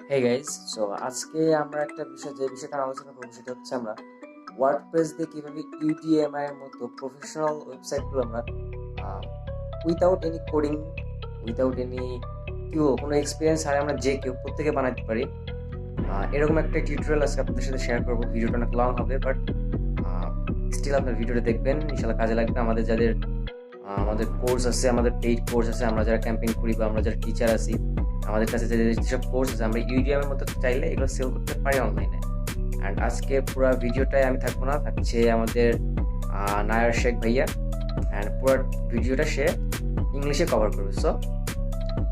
Hey guys, so আজকে আমরা একটা বিষয়টা আলোচনা করবো সেটা হচ্ছে আমরা ওয়ার্ডপ্রেস দিয়ে কিভাবে ইউডিএমআই এর মতো প্রফেশনাল ওয়েবসাইটগুলো আমরা without any coding without any কোনো এক্সপিরিয়েন্স ছাড়া আমরা যে কেউ প্রত্যেকে বানাতে পারি। এরকম একটা টিউটোরিয়াল আজকে আপনাদের সাথে শেয়ার করবো। ভিডিওটা অনেক লং হবে, বাট স্টিল আপনার ভিডিওটা দেখবেন, ইনশাল্লাহ কাজে লাগবে। আমাদের কোর্স আছে, আমাদের পেইড কোর্স আছে, আমরা যারা ক্যাম্পেইন করি বা আমরা যারা টিচার আছি, আমাদের কাছে যেসব কোর্স আছে আমরা ইউডিএম এর মতো চাইলে এগুলো সেল করতে পারি অনলাইনে। অ্যান্ড আজকে পুরো ভিডিওটায় আমি থাকবো না, থাকছে আমাদের নায়ার শেখ ভাইয়া, অ্যান্ড পুরো ভিডিওটা সে ইংলিশে কভার করবে। So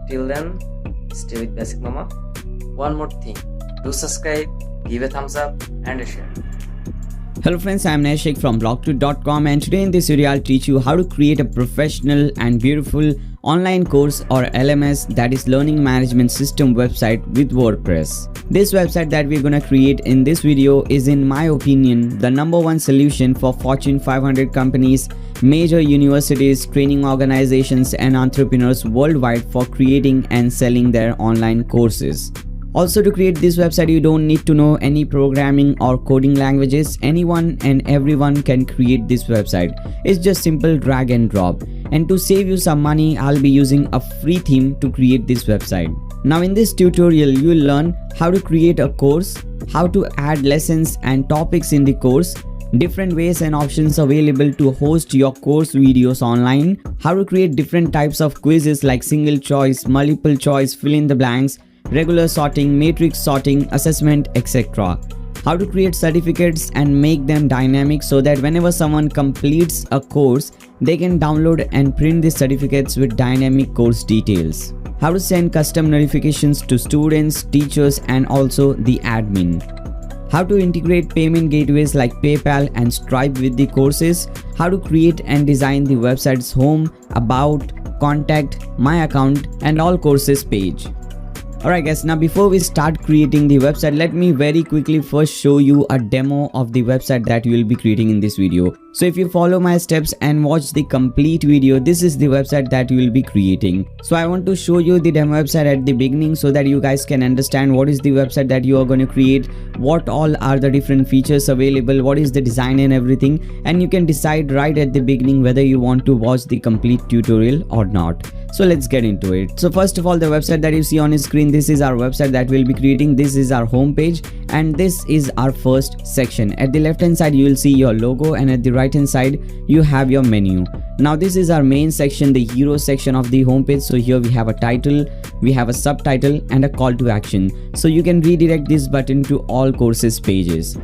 till then stay with basic mama. One more thing, do subscribe, give a thumbs up and a share. Hello friends, I am Nashik from blog2.com, and today in this video I'll teach you how to create a professional and beautiful online course or LMS, that is Learning Management System website with WordPress. This website that we're gonna create in this video is, in my opinion, the #1 solution for Fortune 500 companies, major universities, training organizations and entrepreneurs worldwide for creating and selling their online courses. Also, to create this website you don't need to know any programming or coding languages. Anyone and everyone can create this website. It's just simple drag and drop. And to save you some money, I'll be using a free theme to create this website. Now in this tutorial you will learn how to create a course, how to add lessons and topics in the course, different ways and options available to host your course videos online, how to create different types of quizzes like single choice, multiple choice, fill in the blanks, regular sorting, matrix sorting, assessment, etc. How to create certificates and make them dynamic so that whenever someone completes a course, they can download and print the certificates with dynamic course details. How to send custom notifications to students, teachers and also the admin. How to integrate payment gateways like PayPal and Stripe with the courses. How to create and design the website's home, about, contact, my account and all courses page. Alright guys, now before we start creating the website, let me very quickly first show you a demo of the website that you will be creating in this video. So if you follow my steps and watch the complete video, this is the website that you will be creating. So I want to show you the demo website at the beginning so that you guys can understand what is the website that you are going to create, what all are the different features available, what is the design and everything, and you can decide right at the beginning whether you want to watch the complete tutorial or not. So let's get into it. So first of all, the website that you see on your screen, this is our website that we'll be creating. This is our home page and this is our first section. At the left hand side you will see your logo and at the right hand side you have your menu. Now this is our main section, the hero section of the home page. So here we have a title, we have a subtitle and a call to action. So you can redirect this button to all courses pages.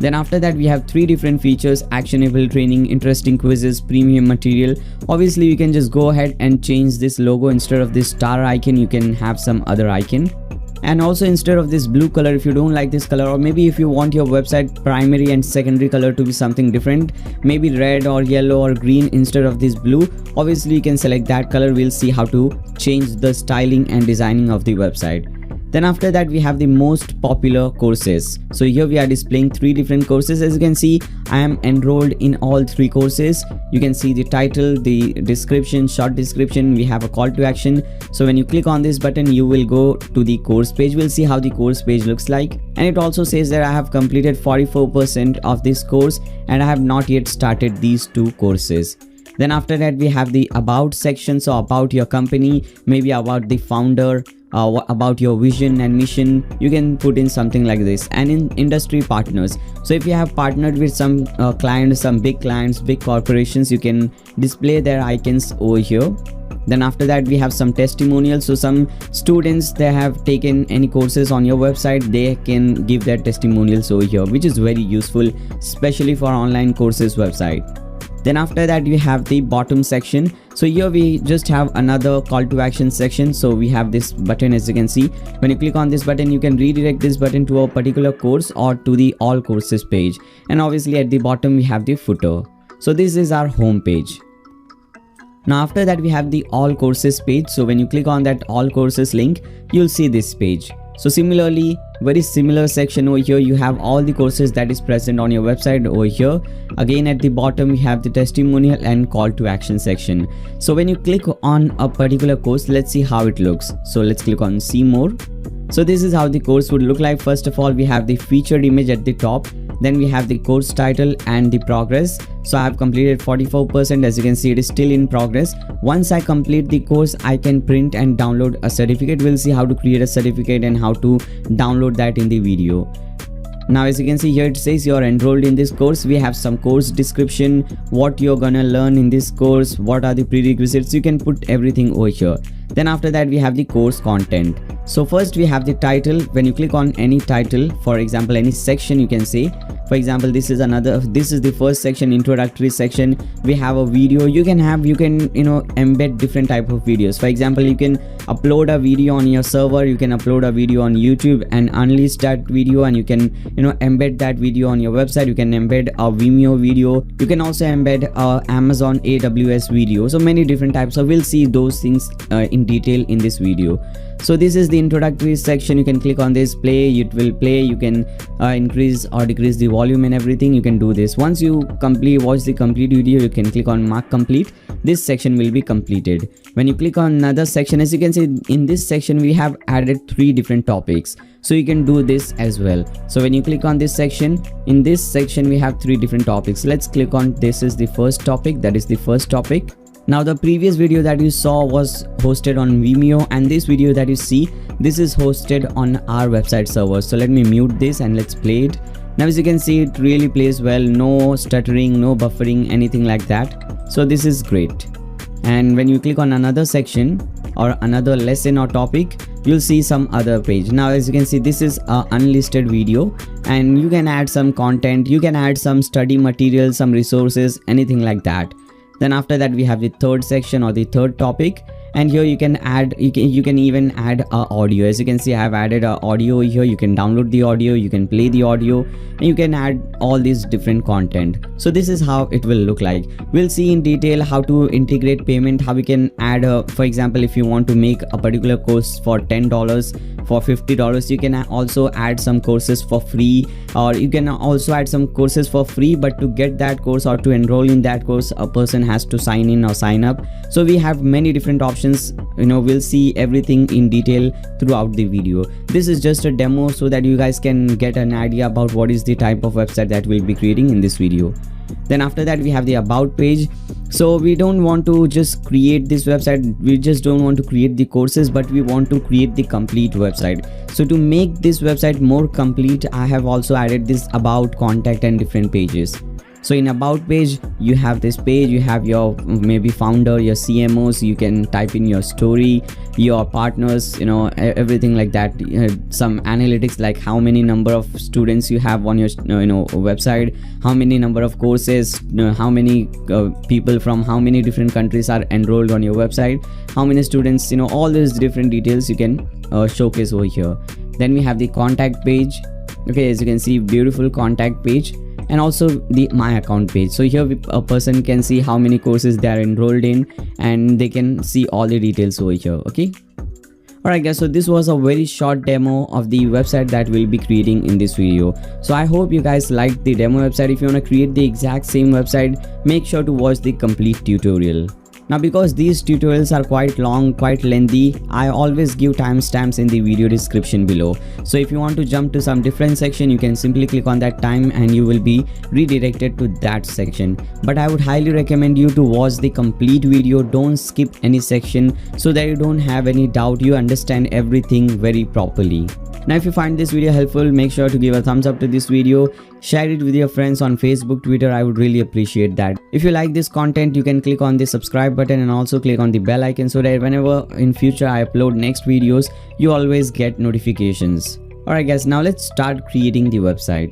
Then after that we have 3 different features: actionable training, interesting quizzes, premium material. Obviously you can just go ahead and change this logo. Instead of this star icon you can have some other icon, and also instead of this blue color, if you don't like this color, or maybe if you want your website primary and secondary color to be something different, maybe red or yellow or green instead of this blue, obviously you can select that color. We'll see how to change the styling and designing of the website. Then after that we have the most popular courses. So here we are displaying 3 different courses. As you can see, I am enrolled in all 3 courses. You can see the title, the description, short description, we have a call to action. So when you click on this button you will go to the course page. We'll see how the course page looks like, and it also says that I have completed 44% of this course and I have not yet started these 2 courses. Then after that we have the about section. So about your company, maybe about the founder, about your vision and mission, you can put in something like this. And in industry partners, so if you have partnered with some clients, some big clients, big corporations, you can display their icons over here. Then after that we have some testimonials. So some students, they have taken any courses on your website, they can give their testimonials over here, which is very useful especially for online courses website. Then after that we have the bottom section. So here we just have another call to action section. So we have this button, as you can see. When you click on this button you can redirect this button to a particular course or to the all courses page, and obviously at the bottom we have the footer. So this is our home page. Now after that we have the all courses page. So when you click on that all courses link, you'll see this page. So similarly, very similar section over here, you have all the courses that is present on your website over here. Again at the bottom we have the testimonial and call to action section. So when you click on a particular course, let's see how it looks. So let's click on see more. So this is how the course would look like. First of all, we have the featured image at the top. Then we have the course title and the progress. So I have completed 44%. As you can see, it is still in progress. Once I complete the course, I can print and download a certificate. We'll see how to create a certificate and how to download that in the video. Now as you can see here, it says you're enrolled in this course. We have some course description, what you're gonna learn in this course, what are the prerequisites. You can put everything over here. Then after that, we have the course content. So first we have the title. When you click on any title, for example any section, you can say, for example, this is the first section, introductory section. We have a video. You can embed different type of videos. For example, you can upload a video on your server, you can upload a video on YouTube and unleash that video, and you can embed that video on your website. You can embed a Vimeo video. You can also embed a Amazon AWS video. So many different types. So we'll see those things in detail in this video. So this is the introductory section. You can click on this, play, it will play. You can increase or decrease the volume and everything. You can do this. Once you watch the complete video, you can click on mark complete. This section will be completed. When you click on another section, as you can see, in this section we have added 3 different topics. So you can do this as well. So when you click on this section, in this section we have 3 different topics. Let's click on, this is the first topic. That is the first topic. Now the previous video that you saw was hosted on Vimeo, and this video that you see, this is hosted on our website server. So let me mute this and let's play it. Now as you can see, it really plays well. No stuttering, no buffering, anything like that. So this is great. And when you click on another section or another lesson or topic, you'll see some other page. Now as you can see, this is a unlisted video, and you can add some content, you can add some study material, some resources, anything like that. Then after that, we have the third section or the third topic, and here you can add, you can even add audio. As you can see, I have added audio here. You can download the audio, you can play the audio, and you can add all these different content. So this is how it will look like. We'll see in detail how to integrate payment, how we can add for example, if you want to make a particular course for $10, for $50, you can also add some courses for free, or you can also add some courses for free, but to get that course or to enroll in that course, a person has to sign in or sign up. So we have many different options. We'll see everything in detail throughout the video. This is just a demo so that you guys can get an idea about what is the type of website that we'll be creating in this video. Then after that, we have the about page. So we don't want to just create this website, we just don't want to create the courses, but we want to create the complete website. So to make this website more complete, I have also added this about, contact, and different pages. So in about page, you have this page, you have your maybe founder, your CMOs, you can type in your story, your partners, everything like that. Some analytics like how many number of students you have on your website, how many number of courses, how many people from how many different countries are enrolled on your website, how many students, all these different details you can showcase over here. Then we have the contact page. Okay, as you can see, beautiful contact page. And also the my account page. So here a person can see how many courses they are enrolled in, and they can see all the details over here. Okay, alright guys, so this was a very short demo of the website that we'll be creating in this video. So I hope you guys liked the demo website. If you want to create the exact same website, make sure to watch the complete tutorial. Now because these tutorials are quite long, quite lengthy, I always give timestamps in the video description below. So if you want to jump to some different section, you can simply click on that time and you will be redirected to that section. But I would highly recommend you to watch the complete video. Don't skip any section so that you don't have any doubt, you understand everything very properly. Now if you find this video helpful, make sure to give a thumbs up to this video, share it with your friends on Facebook, Twitter. I would really appreciate that. If you like this content, you can click on the subscribe button and also click on the bell icon so that whenever in future I upload next videos, you always get notifications. Alright guys, now let's start creating the website.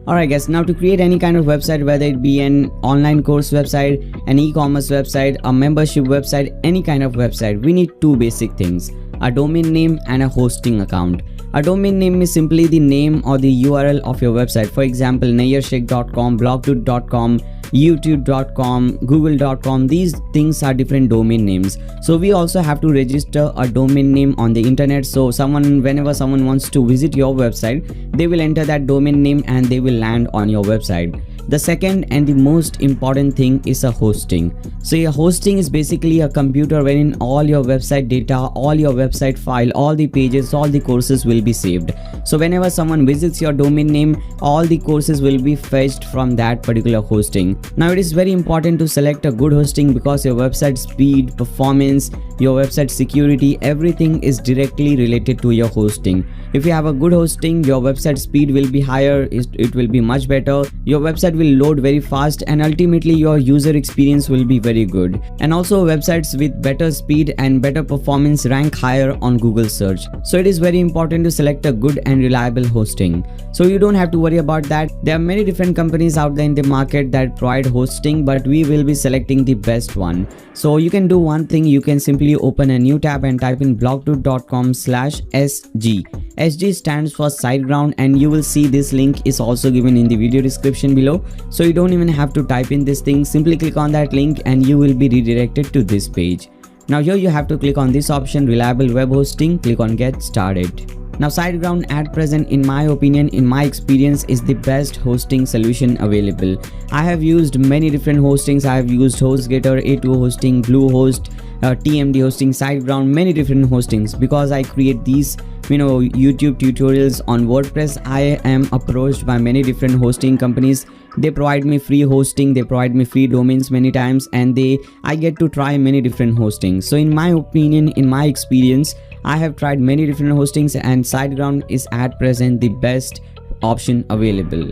Alright guys, now to create any kind of website, whether it be an online course website, an e-commerce website, a membership website, any kind of website, we need 2 basic things: a domain name and a hosting account. A domain name is simply the name or the URL of your website. For example, nayyarsheikhh.com, blogdude.com, youtube.com, google.com. These things are different domain names. So we also have to register a domain name on the internet. So whenever someone wants to visit your website, they will enter that domain name and they will land on your website. The second and the most important thing is a hosting. So your hosting is basically a computer wherein all your website data, all your website file, all the pages, all the courses will be saved. So whenever someone visits your domain name, all the courses will be fetched from that particular hosting. Now it is very important to select a good hosting because your website speed, performance, your website security, everything is directly related to your hosting. If you have a good hosting, your website speed will be higher, it will be much better, your website will load very fast, and ultimately your user experience will be very good. And also websites with better speed and better performance rank higher on Google search. So it is very important to select a good and reliable hosting. So you don't have to worry about that. There are many different companies out there in the market that provide hosting, but we will be selecting the best one. So you can do one thing, you can simply open a new tab and type in blogto.com/sg. SG stands for SiteGround, and you will see this link is also given in the video description below. So you don't even have to type in this thing, simply click on that link and you will be redirected to this page. Now here you have to click on this option, reliable web hosting, click on get started. Now SiteGround at present, in my opinion, in my experience, is the best hosting solution available. I have used many different hostings. I have used HostGator, A2 hosting, Bluehost, TMD hosting, SiteGround, many different hostings. Because I create these YouTube tutorials on WordPress, I am approached by many different hosting companies. They provide me free hosting, they provide me free domains many times, and I get to try many different hostings. So in my opinion, in my experience, I have tried many different hostings, and SiteGround is at present the best option available.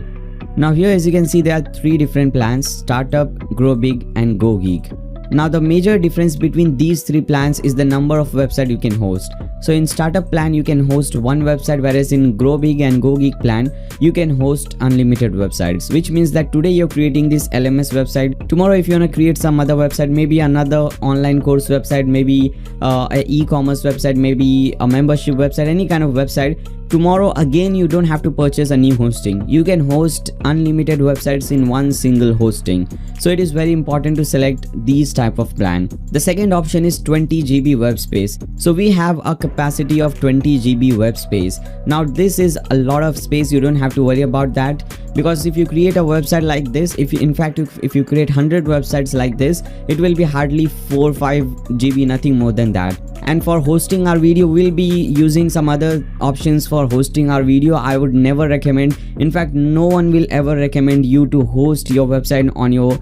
Now here, as you can see, there are three different plans: Startup, Grow Big and Go Geek. Now the major difference between these three plans is the number of websites you can host. So in Startup plan you can host one website, whereas in Grow Big and Go Geek plan you can host unlimited websites, which means that today you're creating this LMS website. Tomorrow if you want to create some other website, maybe another online course website, maybe a e-commerce website, maybe a membership website, any kind of website, tomorrow again you don't have to purchase a new hosting. You can host unlimited websites in one single hosting. So it is very important to select these type of plan. The second option is 20 GB web space. So we have a capacity of 20 GB web space. Now this is a lot of space. You don't have to worry about that, because if you create a website like this, if you create 100 websites like this, it will be hardly 4 or 5 GB, nothing more than that. And for hosting our video, we'll be using some other options for hosting our video. I would never recommend, in fact no one will ever recommend you to host your website on your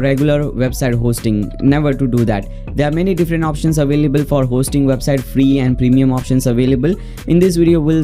regular website hosting. Never to do that. There are many different options available for hosting website, free and premium options available. In this video we'll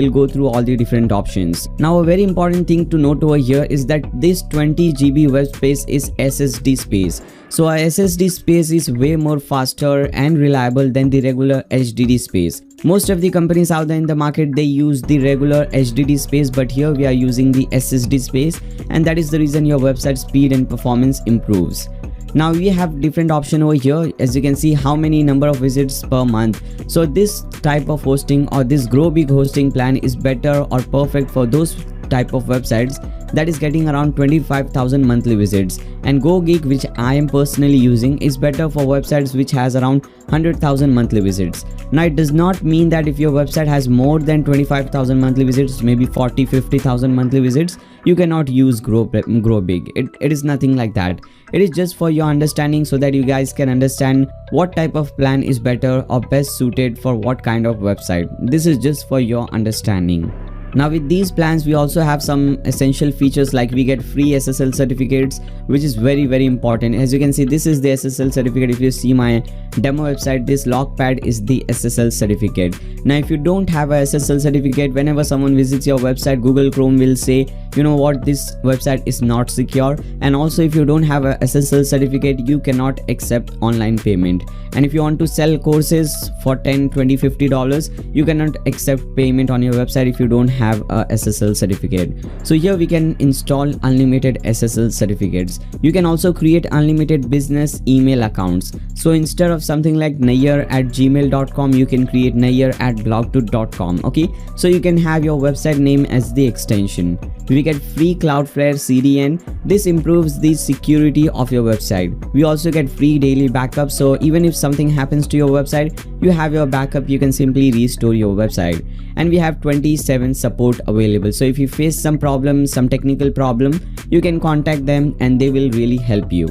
go through all the different options. Now a very important thing to note over here is that this 20 GB web space is SSD space. So our SSD space is way more faster and reliable than the regular HDD space. Most of the companies out there in the market, they use the regular HDD space, but here we are using the SSD space, and that is the reason your website speed and performance improves. Now we have different option over here. As you can see, how many number of visits per month. So this type of hosting or this Grow Big hosting plan is better or perfect for those type of websites that is getting around 25,000 monthly visits, and Go Geek, which I am personally using, is better for websites which has around 100,000 monthly visits. Now it does not mean that if your website has more than 25,000 monthly visits, maybe 40-50,000 monthly visits, you cannot use Grow Big. It is nothing like that. It is just for your understanding, so that you guys can understand what type of plan is better or best suited for what kind of website. This is just for your understanding. Now with these plans we also have some essential features, like we get free SSL certificates, which is very important. As you can see, this is the SSL certificate. If you see my demo website, this logpad is the SSL certificate. Now if you don't have a SSL certificate, whenever someone visits your website, Google Chrome will say, you know what, this website is not secure. And also if you don't have a SSL certificate, you cannot accept online payment. And if you want to sell courses for $10, $20, $50, you cannot accept payment on your website if you don't have a SSL certificate. So here we can install unlimited SSL certificates. You can also create unlimited business email accounts. So instead of something like nayyar@gmail.com, you can create nayyar@blogto.com. okay, so you can have your website name as the extension. We get free Cloudflare CDN. This improves the security of your website. We also get free daily backup, so even if something happens to your website, you have your backup, you can simply restore your website. And we have 27 support available, so if you face some problem, some technical problem, you can contact them and they will really help you.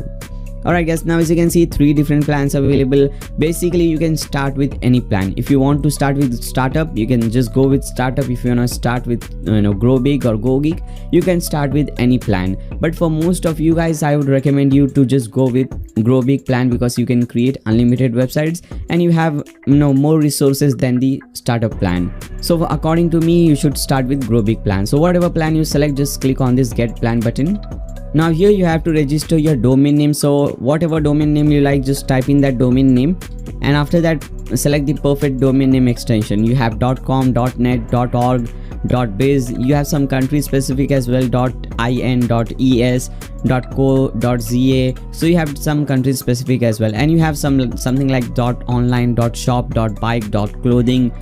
Alright guys, now as you can see, 3 different plans available. Basically you can start with any plan. If you want to start with startup, you can just go with startup. If you want to start with Grow Big or Go Geek, you can start with any plan. But for most of you guys, I would recommend you to just go with Grow Big plan, because you can create unlimited websites and you have more resources than the startup plan. So according to me, you should start with Grow Big plan. So whatever plan you select, just click on this get plan button. Now here you have to register your domain name, so whatever domain name you like, just type in that domain name, and after that select the perfect domain name extension. You have .com, .net, .org, .biz. You have some country specific as well, .in, .es, .co, .za. So you have some country specific as well, and you have something like .online, .shop, .bike, .clothing,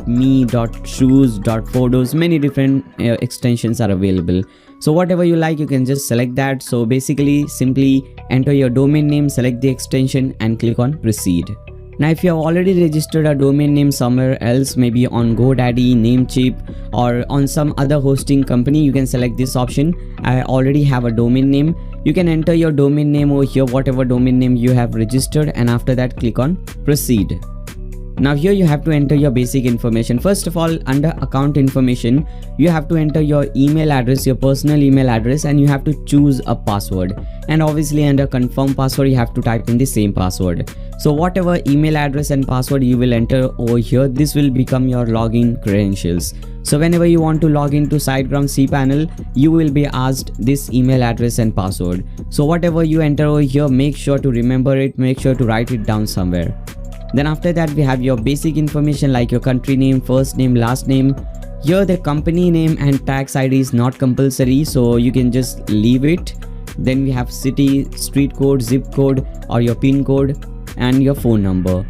.me, .shoes, .photos. Many different extensions are available. So whatever you like, you can just select that. So basically simply enter your domain name, select the extension and click on proceed. Now if you have already registered a domain name somewhere else, maybe on GoDaddy, Namecheap or on some other hosting company, you can select this option. I already have a domain name. You can enter your domain name over here, whatever domain name you have registered, and after that click on proceed. Now here you have to enter your basic information. First of all, under account information, you have to enter your email address, your personal email address, and you have to choose a password. And obviously under confirm password, you have to type in the same password. So whatever email address and password you will enter over here, this will become your login credentials. So whenever you want to log into SiteGround cPanel, you will be asked this email address and password. So whatever you enter over here, make sure to remember it, make sure to write it down somewhere. Then after that we have your basic information like your country name, first name, last name. Here the company name and tax ID is not compulsory, so you can just leave it. Then we have city, street code, zip code or your PIN code and your phone number.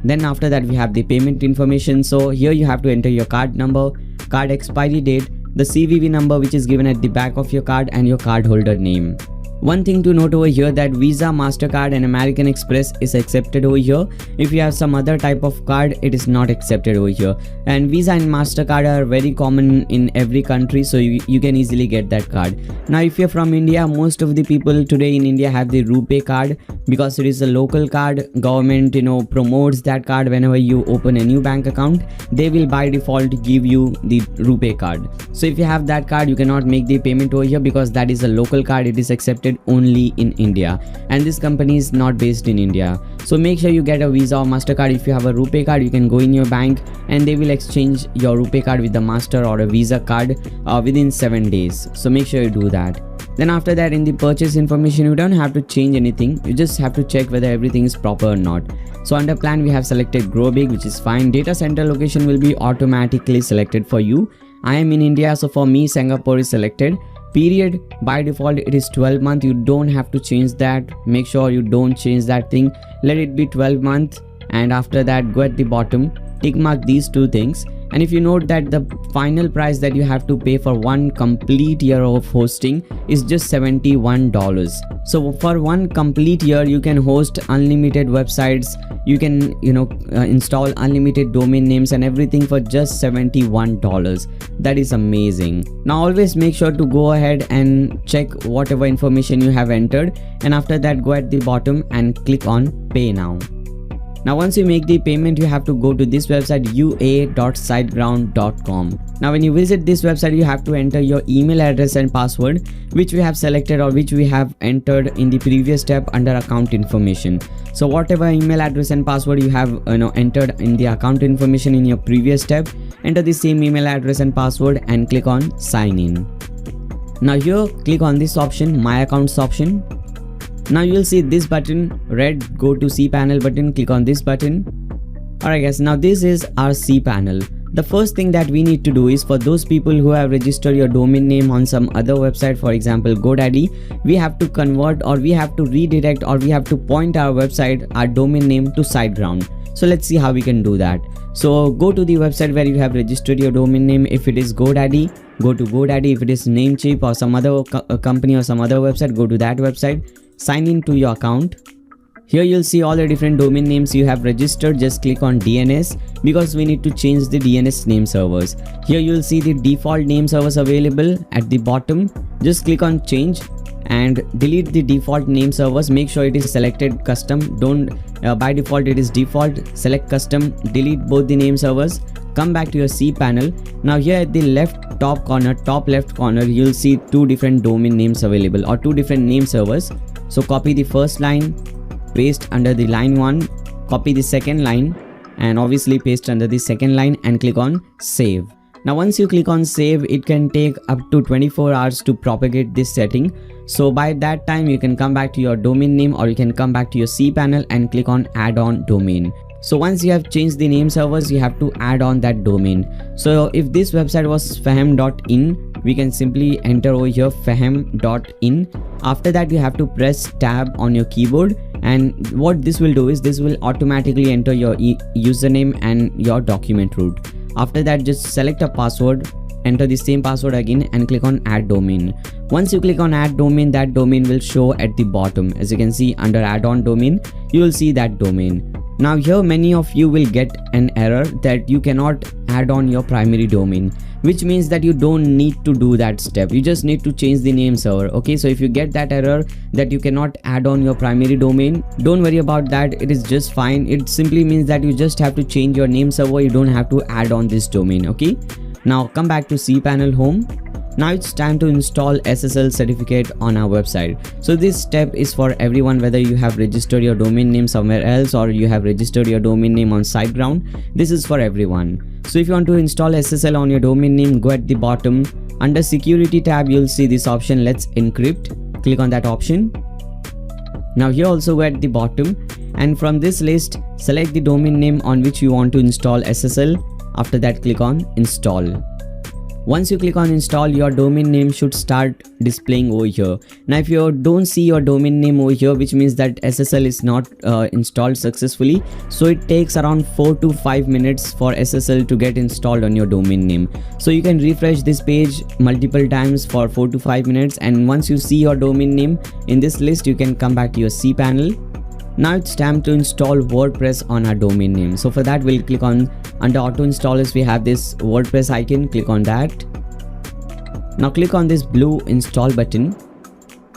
Then after that we have the payment information. So here you have to enter your card number, card expiry date, the CVV number which is given at the back of your card, and your card holder name. One thing to note over here that Visa, MasterCard and American Express is accepted over here. If you have some other type of card, it is not accepted over here. And Visa and MasterCard are very common in every country, so you can easily get that card. Now if you're from India, most of the people today in India have the RuPay card, because it is a local card. Government promotes that card. Whenever you open a new bank account, they will by default give you the RuPay card. So if you have that card, you cannot make the payment over here because that is a local card. It is accepted only in India, and this company is not based in India. So make sure you get a Visa or MasterCard. If you have a RuPay card, you can go in your bank and they will exchange your RuPay card with the Master or a Visa card within 7 days. So make sure you do that. Then after that, in the purchase information, you don't have to change anything. You just have to check whether everything is proper or not. So under plan, we have selected Grow Big, which is fine. Data center location will be automatically selected for you. I am in India, so for me Singapore is selected. Period, by default it is 12 months. You don't have to change that. Make sure you don't change that thing. Let it be 12 months, and after that go at the bottom, tick mark these 2 things. And if you note that the final price that you have to pay for 1 complete year of hosting is just $71. So for 1 complete year you can host unlimited websites, you can install unlimited domain names and everything for just $71. That is amazing. Now always make sure to go ahead and check whatever information you have entered, and after that go at the bottom and click on pay now. Now once you make the payment, you have to go to this website ua.siteground.com. Now when you visit this website, you have to enter your email address and password, which we have selected or which we have entered in the previous step under account information. So whatever email address and password you have entered in the account information in your previous step, enter the same email address and password and click on sign in. Now here click on this option, my accounts option. Now you will see this button, red go to cPanel button. Click on this button. Alright guys, now this is our cPanel. The first thing that we need to do is, for those people who have registered your domain name on some other website, for example GoDaddy, we have to convert or we have to redirect or we have to point our website, our domain name to SiteGround. So let's see how we can do that. So go to the website where you have registered your domain name. If it is GoDaddy, go to GoDaddy. If it is Namecheap or some other company or some other website, go to that website. Sign in to your account. Here you'll see all the different domain names you have registered. Just click on DNS because we need to change the DNS name servers. Here you'll see the default name servers available at the bottom. Just click on change and delete the default name servers. Make sure it is selected custom. Don't by default it is default. Select custom, delete both the name servers. Come back to your cPanel. Now here at the top left corner, you'll see two different domain names available or two different name servers. So copy the first line, paste under the line 1, copy the second line and obviously paste under the second line and click on save. Now once you click on save, it can take up to 24 hours to propagate this setting. So by that time you can come back to your domain name or you can come back to your cPanel and click on add on domain. So once you have changed the name servers, you have to add on that domain. So if this website was fahem.in, we can simply enter over here fahem.in. After that you have to press tab on your keyboard, and what this will do is this will automatically enter your username and your document root. After that just select a password, enter the same password again and click on add domain. Once you click on add domain, that domain will show at the bottom. As you can see under add on domain, you will see that domain. Now here many of you will get an error that you cannot add on your primary domain, which means that you don't need to do that step. You just need to change the name server. Okay, so if you get that error that you cannot add on your primary domain, don't worry about that. It is just fine. It simply means that you just have to change your name server. You don't have to add on this domain. Okay, now come back to cPanel home. Now it's time to install SSL certificate on our website. So this step is for everyone, whether you have registered your domain name somewhere else or you have registered your domain name on SiteGround. This is for everyone. So if you want to install SSL on your domain name, go at the bottom. Under security tab, you'll see this option, let's encrypt. Click on that option. Now here also go at the bottom, and from this list, select the domain name on which you want to install SSL. After that, click on install. Once you click on install, your domain name should start displaying over here. Now if you don't see your domain name over here, which means that SSL is not installed successfully. So it takes around 4 to 5 minutes for SSL to get installed on your domain name. So you can refresh this page multiple times for 4 to 5 minutes, and once you see your domain name in this list, you can come back to your cPanel. Now it's time to install WordPress on our domain name. So for that, we'll click on under auto installers, we have this WordPress icon. Click on that. Now click on this blue install button,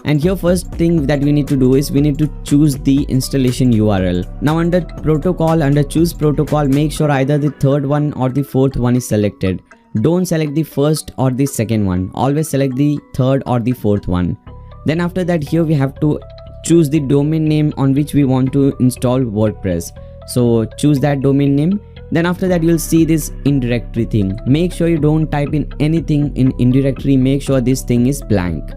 and here first thing that we need to do is we need to choose the installation URL. Now under protocol, under choose protocol, make sure either the third one or the fourth one is selected. Don't select the first or the second one. Always select the third or the fourth one. Then after that, here we have to choose the domain name on which we want to install WordPress. So choose that domain name. Then after that, you'll see this indirectory thing. Make sure you don't type in anything in indirectory. Make sure this thing is blank.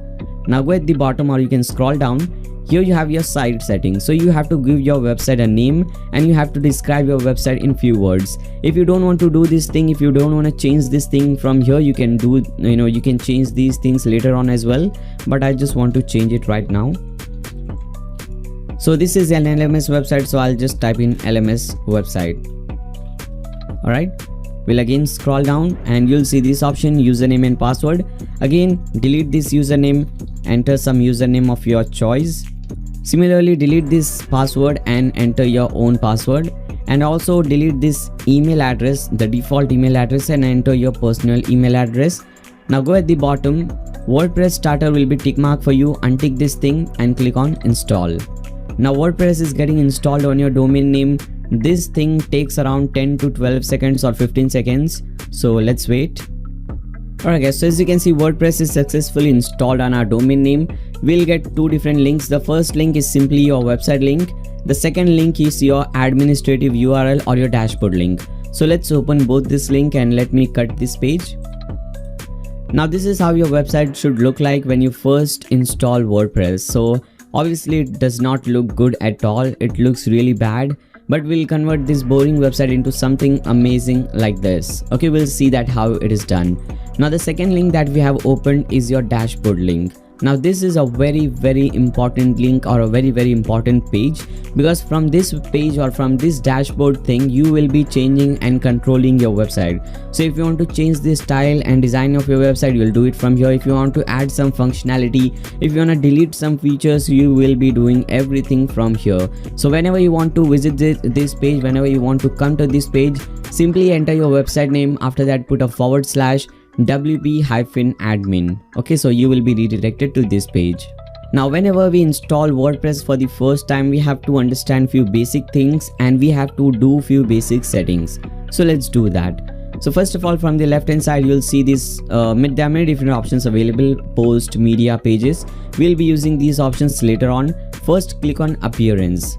Now go at the bottom, or you can scroll down. Here you have your site settings. So you have to give your website a name and you have to describe your website in few words. If you don't want to do this thing, if you don't want to change this thing from here, you can do, you can change these things later on as well. But I just want to change it right now. So this is an LMS website. So I'll just type in LMS website. Alright, we'll again scroll down and you'll see this option, username and password. Again, delete this username, enter some username of your choice. Similarly, delete this password and enter your own password. And also delete this email address, the default email address, and enter your personal email address. Now go at the bottom, WordPress starter will be tick mark for you. Untick this thing and click on install. Now WordPress is getting installed on your domain name. This thing takes around 10 to 12 seconds or 15 seconds. So let's wait. Alright guys, so as you can see, WordPress is successfully installed on our domain name. We'll get two different links. The first link is simply your website link. The second link is your administrative URL or your dashboard link. So let's open both this link and let me cut this page. Now this is how your website should look like when you first install WordPress. So obviously it does not look good at all. It looks really bad. But we'll convert this boring website into something amazing like this. Okay, we'll see that how it is done. Now the second link that we have opened is your dashboard link. Now this is a very important link or a very important page, because from this page or from this dashboard thing you will be changing and controlling your website. So if you want to change the style and design of your website, you'll do it from here. If you want to add some functionality, if you want to delete some features, you will be doing everything from here. So whenever you want to visit this page, whenever you want to come to this page, simply enter your website name. After that, put a /wp-admin. Okay, so you will be redirected to this page. Now whenever we install WordPress for the first time, we have to understand few basic things and we have to do few basic settings. So let's do that. So first of all, from the left hand side you'll see this there are many different options available: post, media, pages. We'll be using these options later on. First, click on appearance.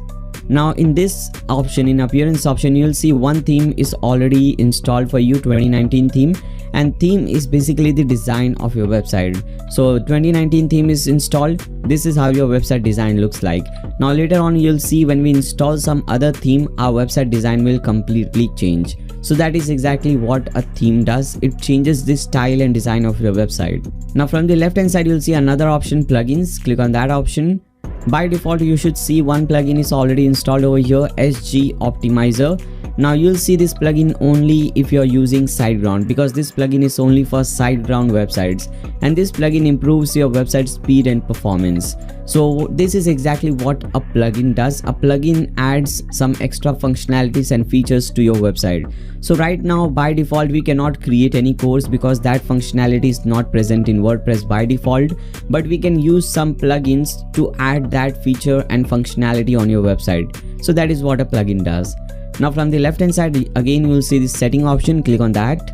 Now in this option, in appearance option, you'll see one theme is already installed for you, 2019 theme, and theme is basically the design of your website. So 2019 theme is installed. This is how your website design looks like. Now later on you'll see when we install some other theme, our website design will completely change. So that is exactly what a theme does. It changes the style and design of your website. Now from the left hand side you'll see another option, plugins. Click on that option. By default you should see one plugin is already installed over here, SG Optimizer. Now you'll see this plugin only if you're using SiteGround, because this plugin is only for SiteGround websites, and this plugin improves your website speed and performance. So this is exactly what a plugin does. A plugin adds some extra functionalities and features to your website. So right now by default we cannot create any course because that functionality is not present in WordPress by default, but we can use some plugins to add that feature and functionality on your website. So that is what a plugin does. Now from the left hand side again you will see this setting option. Click on that.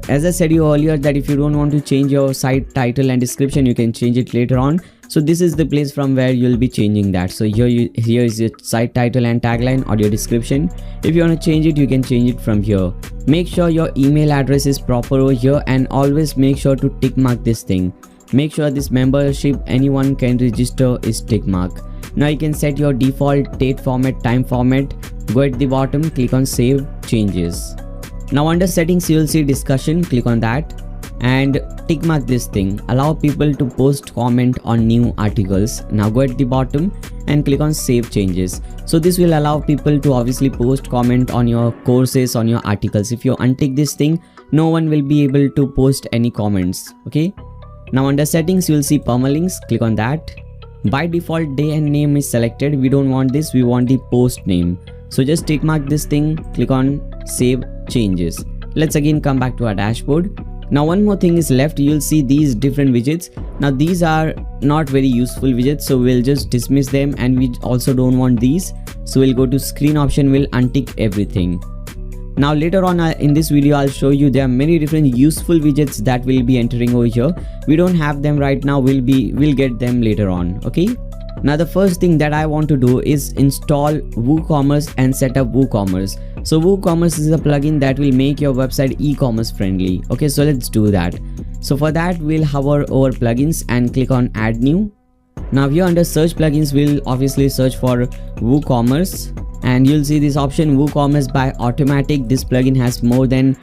As I said you earlier that if you don't want to change your site title and description, you can change it later on. So this is the place from where you'll be changing that. So here is your site title and tagline or your description. If you want to change it, you can change it from here. Make sure your email address is proper over here, and always make sure to tick mark this thing. Make sure this membership anyone can register is tick mark. Now you can set your default date format, time format. Go at the bottom, click on save changes. Now under settings you will see discussion. Click on that and tick mark this thing, allow people to post comment on new articles. Now go at the bottom and click on save changes. So this will allow people to obviously post comment on your courses, on your articles. If you untick this thing, no one will be able to post any comments. Okay, now under settings you will see permalinks. Click on that. By default day and name is selected. We don't want this, we want the post name. So just tick mark this thing, click on save changes. Let's again come back to our dashboard. Now one more thing is left. You'll see these different widgets. Now these are not very useful widgets, so we'll just dismiss them, and we also don't want these. So we'll go to screen option, we'll untick everything. Now later on in this video I'll show you there are many different useful widgets that we'll be entering over here. We don't have them right now, we'll get them later on. Okay, now the first thing that I want to do is install WooCommerce and set up WooCommerce. So WooCommerce is a plugin that will make your website e-commerce friendly. Okay, so let's do that. So for that we'll hover over plugins and click on add new. Now here under search plugins we'll obviously search for WooCommerce, and you'll see this option, WooCommerce by Automattic. This plugin has more than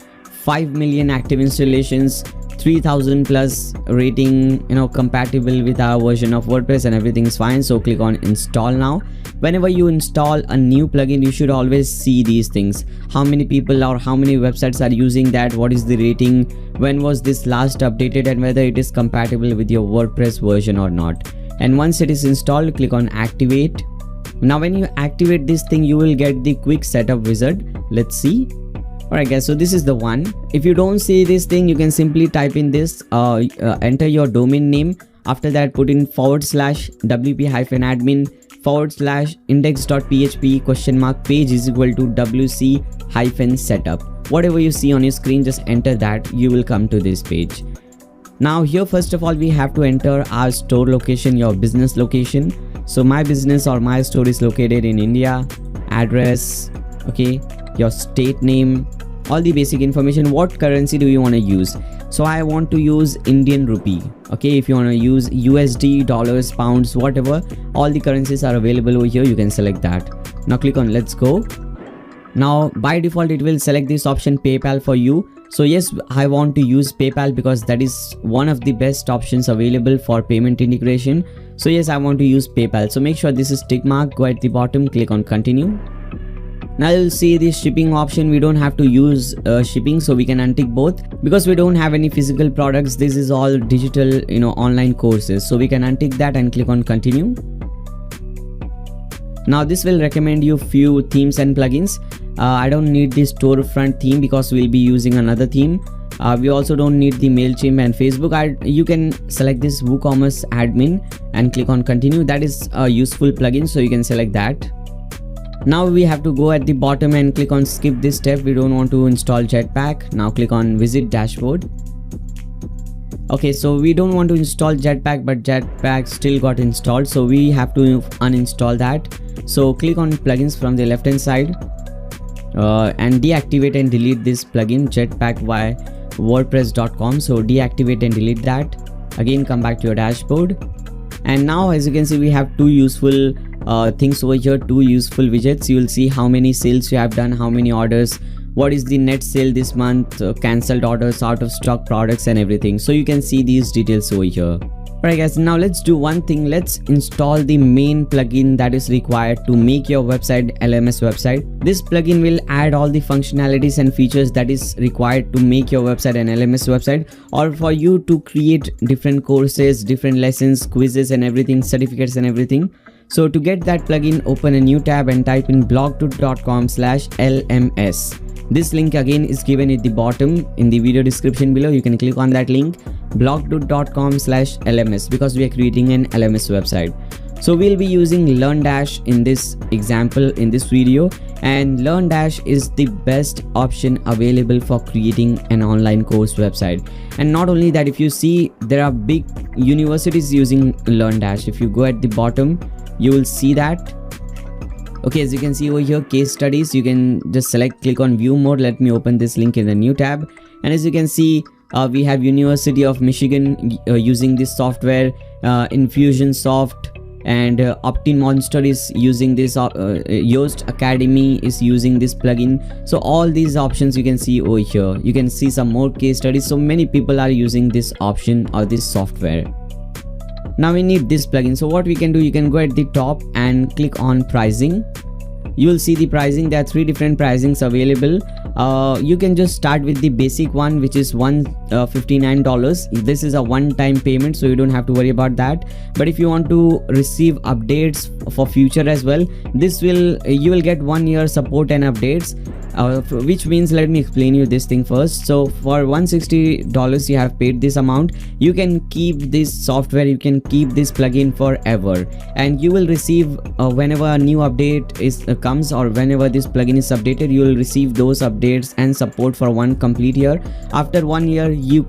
5 million active installations, 3000 plus rating, compatible with our version of WordPress, and everything is fine. So click on install now. Whenever you install a new plugin, you should always see these things: how many people or how many websites are using that, what is the rating, when was this last updated, and whether it is compatible with your WordPress version or not. And once it is installed, click on activate. Now when you activate this thing, you will get the quick setup wizard. Let's see. Alright guys, so this is the one. If you don't see this thing, you can simply type in this, enter your domain name. After that put in /wp-admin/index.php (page is equal to wc-setup). Whatever you see on your screen, just enter that, you will come to this page. Now here first of all we have to enter our store location, your business location. So my business or my store is located in India. Address, okay, your state name, all the basic information. What currency do you want to use? So I want to use Indian rupee. Okay, if you want to use USD, dollars, pounds, whatever, all the currencies are available over here. You can select that. Now click on let's go. Now by default it will select this option PayPal for you. So yes, I want to use PayPal because that is one of the best options available for payment integration. So yes, I want to use PayPal. So make sure this is tick mark, go at the bottom, click on continue. Now you'll see the shipping option. We don't have to use shipping, so we can untick both because we don't have any physical products. This is all digital, online courses. So we can untick that and click on continue. Now this will recommend you few themes and plugins. I don't need the storefront theme because we'll be using another theme. We also don't need the MailChimp and Facebook. You can select this WooCommerce admin and click on continue. That is a useful plugin, so you can select that. Now we have to go at the bottom and click on skip this step. We don't want to install Jetpack. Now click on visit dashboard. Okay, so we don't want to install Jetpack, but Jetpack still got installed, so we have to uninstall that. So click on plugins from the left hand side and deactivate and delete this plugin Jetpack by WordPress.com. So deactivate and delete that. Again, come back to your dashboard, and now as you can see, we have two useful things over here, two useful widgets. You will see how many sales you have done, how many orders, what is the net sale this month, cancelled orders, out of stock products and everything. So you can see these details over here. Alright guys, now let's do one thing. Let's install the main plugin that is required to make your website LMS website. This plugin will add all the functionalities and features that is required to make your website an LMS website, or for you to create different courses, different lessons, quizzes and everything, certificates and everything. So to get that plugin, open a new tab and type in blogto.com/LMS. This link again is given at the bottom in the video description below. You can click on that link, blogto.com/LMS, because we are creating an LMS website. So we'll be using LearnDash in this example, in this video, and LearnDash is the best option available for creating an online course website. And not only that, if you see, there are big universities using LearnDash. If you go at the bottom, you will see that. Okay, as you can see over here, case studies, you can just click on view more. Let me open this link in the new tab, and as you can see, we have University of Michigan using this software, Infusionsoft, and OptiMonster is using this, Yoast Academy is using this plugin. So all these options you can see over here. You can see some more case studies. So many people are using this option or this software. Now we need this plugin. So what we can do, you can go at the top and click on pricing. You will see the pricing. There are three different pricings available. You can just start with the basic one, which is $159. This is a one-time payment, so you don't have to worry about that. But if you want to receive updates for future as well, you will get 1 year support and updates, which means, let me explain you this thing first. So for $160 you have paid this amount, you can keep this software, you can keep this plugin forever, and you will receive whenever a new update comes, or whenever this plugin is updated, you will receive those updates and support for one complete year. After 1 year you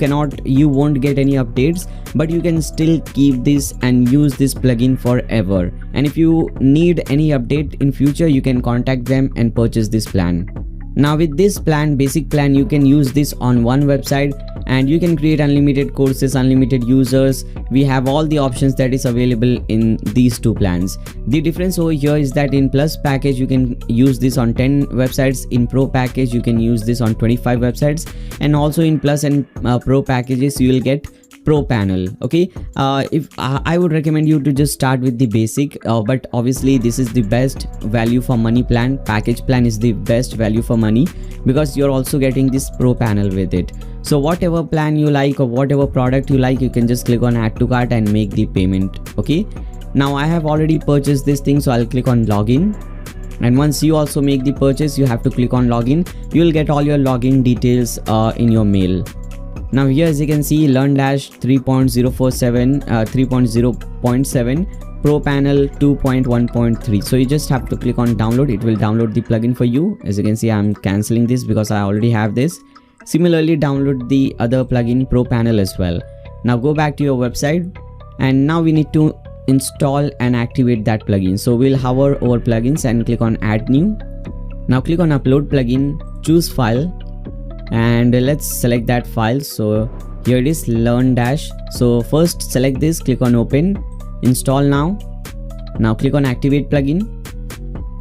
won't get any updates, but you can still keep this and use this plugin forever. And if you need any update in future, you can contact them and purchase this plan. Now with this plan, basic plan, you can use this on one website and you can create unlimited courses, unlimited users. We have all the options that is available in these two plans. The difference over here is that in Plus package you can use this on 10 websites, in Pro package you can use this on 25 websites, and also in Plus and Pro packages you will get Pro panel. Okay, if I would recommend you to just start with the basic, but obviously this is the best value for money plan. Package plan is the best value for money because you're also getting this Pro panel with it. So whatever plan you like or whatever product you like, you can just click on add to cart and make the payment. Okay, now I have already purchased this thing, so I'll click on login. And once you also make the purchase, you have to click on login. You will get all your login details in your mail. Now here, as you can see, LearnDash 3.0.7 Pro panel 2.1.3. so you just have to click on download. It will download the plugin for you. As you can see, I'm cancelling this because I already have this. Similarly, download the other plugin Pro panel as well. Now go back to your website, and now we need to install and activate that plugin. So we'll hover over plugins and click on add new. Now click on upload plugin, choose file, and let's select that file. So here it is, LearnDash. So first select this, click on open, install now. Now click on activate plugin.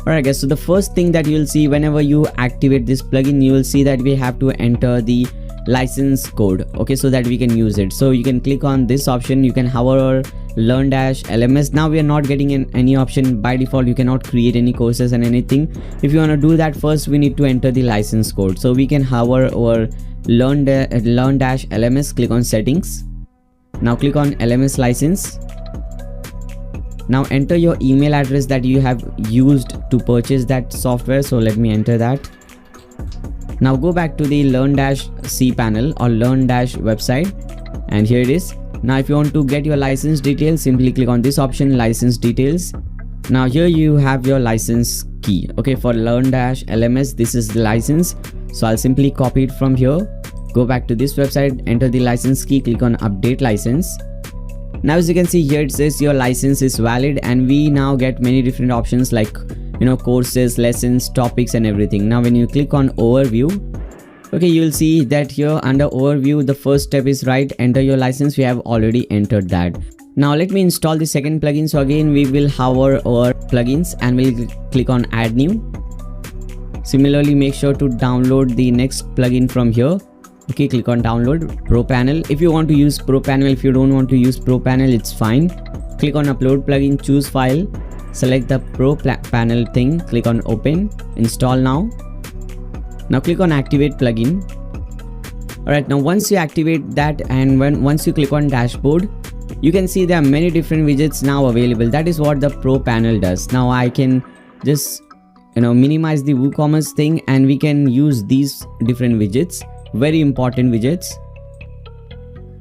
Alright guys, so the first thing that you will see whenever you activate this plugin, you will see that we have to enter the license code, okay, so that we can use it. So you can click on this option, you can hover over learn-lms. Now we are not getting any option. By default you cannot create any courses and anything. If you want to do that, first we need to enter the license code. So we can hover over learn-lms, click on settings. Now click on LMS license. Now enter your email address that you have used to purchase that software. So let me enter that. Now go back to the learn-c panel or learn-website, and here it is. Now if you want to get your license details, simply click on this option, license details. Now here you have your license key. Okay, for learn-lms, this is the license. So I'll simply copy it from here. Go back to this website, enter the license key, click on update license. Now as you can see here, it says your license is valid, and we now get many different options like, you know, courses, lessons, topics and everything. Now when you click on overview, okay, you will see that here under overview, the first step is right, enter your license. We have already entered that. Now let me install the second plugin. So again we will hover over plugins and we'll click on add new. Similarly, make sure to download the next plugin from here. Okay, click on download Pro Panel. If you want to use Pro Panel, if you don't want to use Pro Panel, it's fine. Click on upload plugin, choose file, select the Pro Panel thing, click on open, install now. Now click on activate plugin. Alright, now once you activate that and once you click on dashboard, you can see there are many different widgets now available. That is what the Pro Panel does. Now I can just, you know, minimize the WooCommerce thing and we can use these different widgets, very important widgets.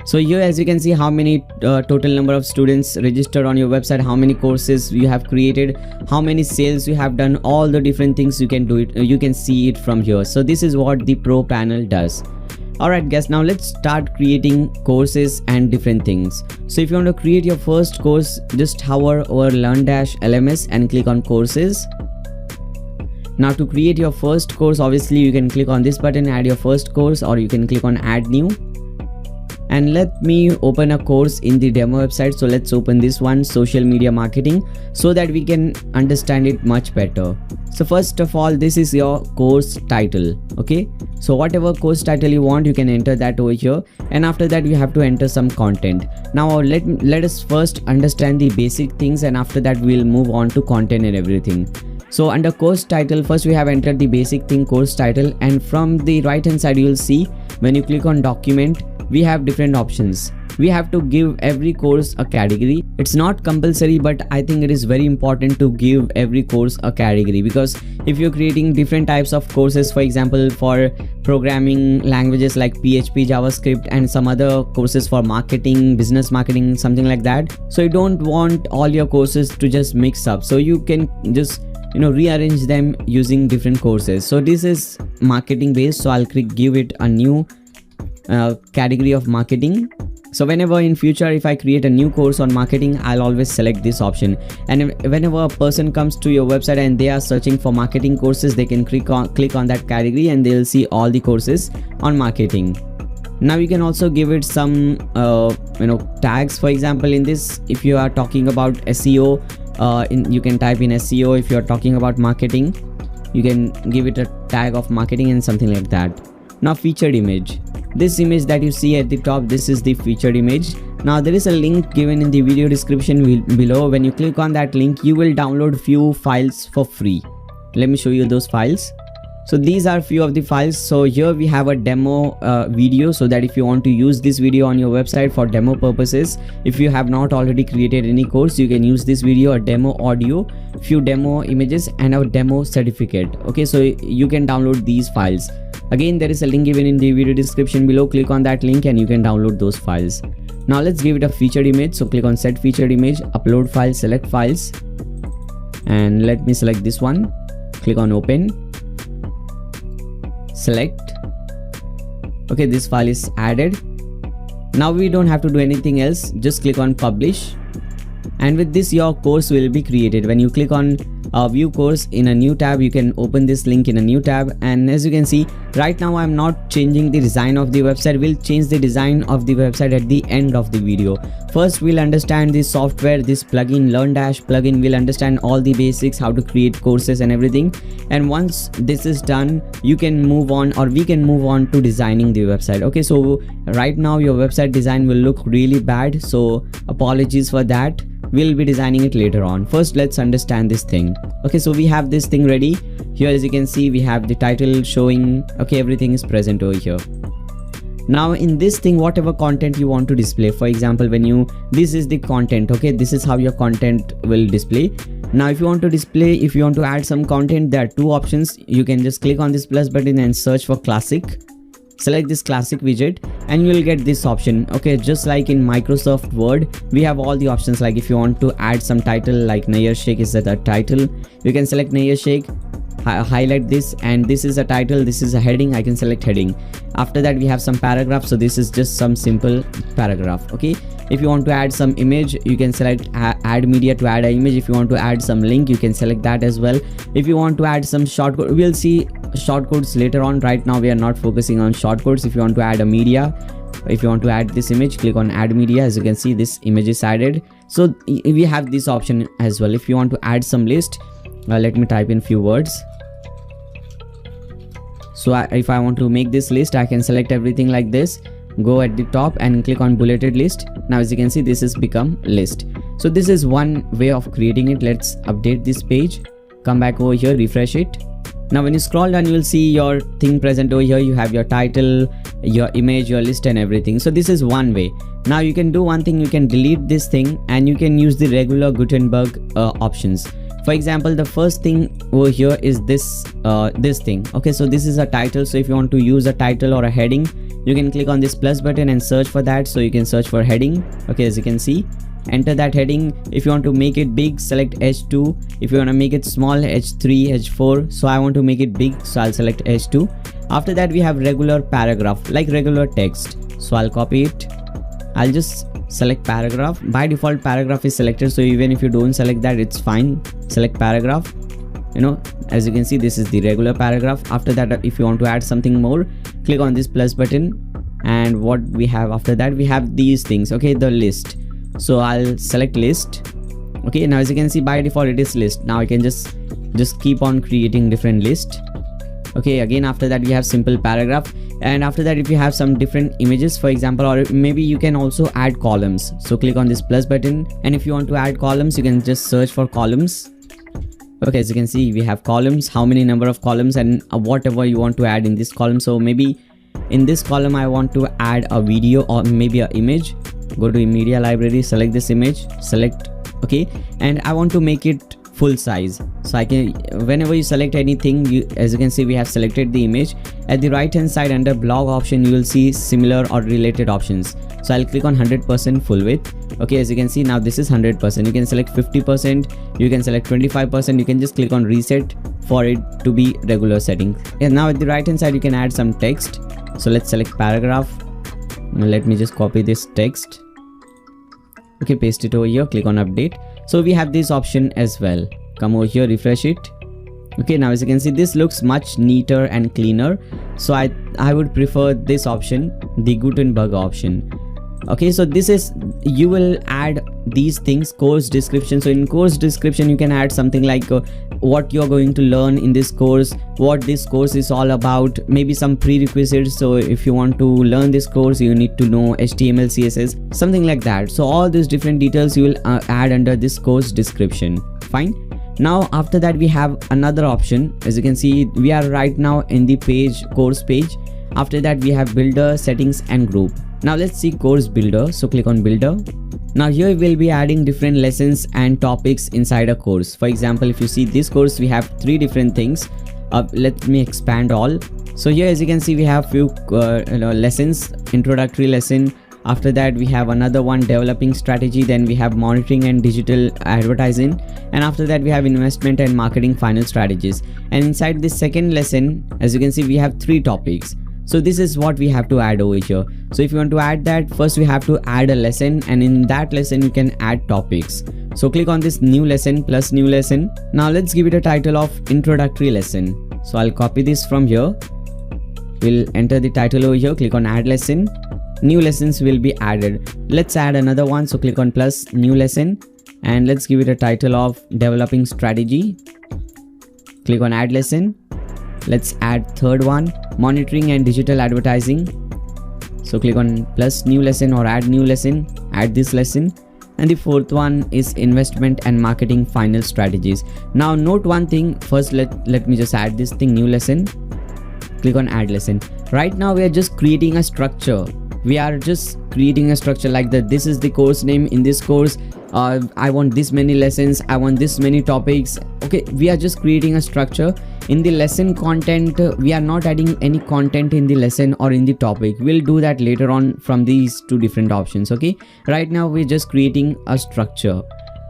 So here as you can see how many total number of students registered on your website, how many courses you have created, how many sales you have done, all the different things you can do it. You can see it from here. So this is what the Pro Panel does. Alright guys, now let's start creating courses and different things. So if you want to create your first course, just hover over learn-lms and click on courses. Now to create your first course, obviously you can click on this button, add your first course, or you can click on add new. And let me open a course in the demo website. So let's open this one, social media marketing, so that we can understand it much better. So first of all, this is your course title. Okay, so whatever course title you want, you can enter that over here, and after that you have to enter some content. Now let us first understand the basic things, and after that we'll move on to content and everything. So under course title, first we have entered the basic thing, course title, and from the right hand side you will see when you click on document, we have different options. We have to give every course a category. It's not compulsory, but I think it is very important to give every course a category, because if you're creating different types of courses, for example for programming languages like PHP, JavaScript, and some other courses for marketing, business marketing, something like that, so you don't want all your courses to just mix up. So you can just, you know, rearrange them using different courses. So this is marketing based, so I'll give it a new category of marketing. So whenever in future if I create a new course on marketing, I'll always select this option, and whenever a person comes to your website and they are searching for marketing courses, they can click on that category and they'll see all the courses on marketing. Now you can also give it some tags. For example, in this, if you are talking about SEO, you can type in SEO. If you are talking about marketing, you can give it a tag of marketing and something like that. Now featured image, this image that you see at the top, this is the featured image. Now there is a link given in the video description below. When you click on that link, you will download few files for free. Let me show you those files. So these are few of the files. So here we have a demo video, so that if you want to use this video on your website for demo purposes, if you have not already created any course, you can use this video, a demo audio, few demo images, and a demo certificate. Okay, so you can download these files. Again, there is a link given in the video description below. Click on that link and you can download those files. Now let's give it a featured image. So click on set featured image, upload file, select files, and let me select this one. Click on open, select. Okay, this file is added. Now we don't have to do anything else, just click on publish, and with this your course will be created. When you click on view course in a new tab. You can open this link in a new tab, and as you can see right now I'm not changing the design of the website. We'll change the design of the website at the end of the video. First we'll understand this software, this plugin, LearnDash plugin. We'll understand all the basics, how to create courses and everything, and once this is done you can move on, or we can move on to designing the website. Okay, so right now your website design will look really bad, so apologies for that. We'll be designing it later on. First let's understand this thing. Okay, so we have this thing ready here. As you can see, we have the title showing. Okay, everything is present over here. Now in this thing, whatever content you want to display, for example, this is the content. Okay, this is how your content will display. Now if you want to add some content, there are two options. You can just click on this plus button and search for classic. Select this classic widget and you will get this option. Okay, just like in Microsoft Word, we have all the options. Like if you want to add some title, like Nayyar Sheikh is the title, you can select Nayyar Sheikh, highlight this, and this is a title, this is a heading. I can select heading. After that we have some paragraph, so this is just some simple paragraph. Okay, if you want to add some image, you can select add media to add an image. If you want to add some link, you can select that as well. If you want to add some shortcode, we'll see shortcodes later on. Right now we are not focusing on shortcodes. If you want to add a media, if you want to add this image, click on add media. As you can see, this image is added. So we have this option as well. If you want to add some list, let me type in few words. So if I want to make this list, I can select everything like this, go at the top and click on bulleted list. Now as you can see, this has become list. So this is one way of creating it. Let's update this page, come back over here, refresh it. Now when you scroll down, you will see your thing present over here. You have your title, your image, your list and everything. So this is one way. Now you can do one thing, you can delete this thing and you can use the regular Gutenberg options. For example, the first thing over here is this thing. Okay, so this is a title. So if you want to use a title or a heading, you can click on this plus button and search for that. So you can search for heading. Okay, as you can see, enter that heading. If you want to make it big, select H2. If you want to make it small, H3, H4. So I want to make it big, so I'll select H2. After that we have regular paragraph, like regular text. So I'll copy it. I'll just select paragraph. By default paragraph is selected, so even if you don't select that, it's fine. Select paragraph. As you can see, this is the regular paragraph. After that, if you want to add something more, click on this plus button, and what we have after that, we have these things. Okay, the list. So I'll select list. Okay, now as you can see, by default it is list. Now I can just keep on creating different list. Okay, again after that we have simple paragraph, and after that if you have some different images, for example, or maybe you can also add columns. So click on this plus button, and if you want to add columns, you can just search for columns. Okay, as you can see, we have columns, how many number of columns, and whatever you want to add in this column. So maybe in this column I want to add a video or maybe an image. Go to media library, select this image, select. Okay, and I want to make it full size. So I can, whenever you select anything, as you can see, we have selected the image. At the right hand side under blog option, you will see similar or related options. So I'll click on 100% full width. Okay, as you can see, now this is 100%. You can select 50%, you can select 25%. You can just click on reset for it to be regular setting. And now at the right hand side, you can add some text. So let's select paragraph. Let me just copy this text. Okay, paste it over here, click on update. So we have this option as well. Come over here, refresh it. Okay, now as you can see, this looks much neater and cleaner. So I would prefer this option, the Gutenberg option. Okay, so this is, you will add these things, course description. So in course description, you can add something like what you're going to learn in this course, what this course is all about, maybe some prerequisites. So if you want to learn this course, you need to know HTML, CSS, something like that. So all these different details you will add under this course description. Fine. Now after that we have another option. As you can see, we are right now in the page, course page. After that we have builder, settings and group. Now let's see course builder. So click on builder. Now here we'll be adding different lessons and topics inside a course. For example, if you see this course, we have 3 different things. Let me expand all. So here as you can see, we have few lessons, introductory lesson. After that we have another one, developing strategy. Then we have monitoring and digital advertising, and after that we have investment and marketing final strategies. And inside this second lesson, as you can see, we have 3 topics. So this is what we have to add over here. So if you want to add that, first we have to add a lesson, and in that lesson you can add topics. So click on this new lesson plus new lesson. Now let's give it a title of introductory lesson. So I'll copy this from here. We'll enter the title over here, click on add lesson. New lessons will be added. Let's add another one. So click on plus new lesson, and let's give it a title of developing strategy. Click on add lesson. Let's add third one, monitoring and digital advertising. So click on plus new lesson or add new lesson, add this lesson. And the fourth one is investment and marketing final strategies. Now note one thing, first let me just add this thing, new lesson. Click on add lesson. Right now we are just creating a structure. We are just creating a structure like that. This is the course name. In this course, I want this many lessons, I want this many topics. Okay, we are just creating a structure. In the lesson content, we are not adding any content in the lesson or in the topic. We'll do that later on from these two different options. Okay, right now we're just creating a structure.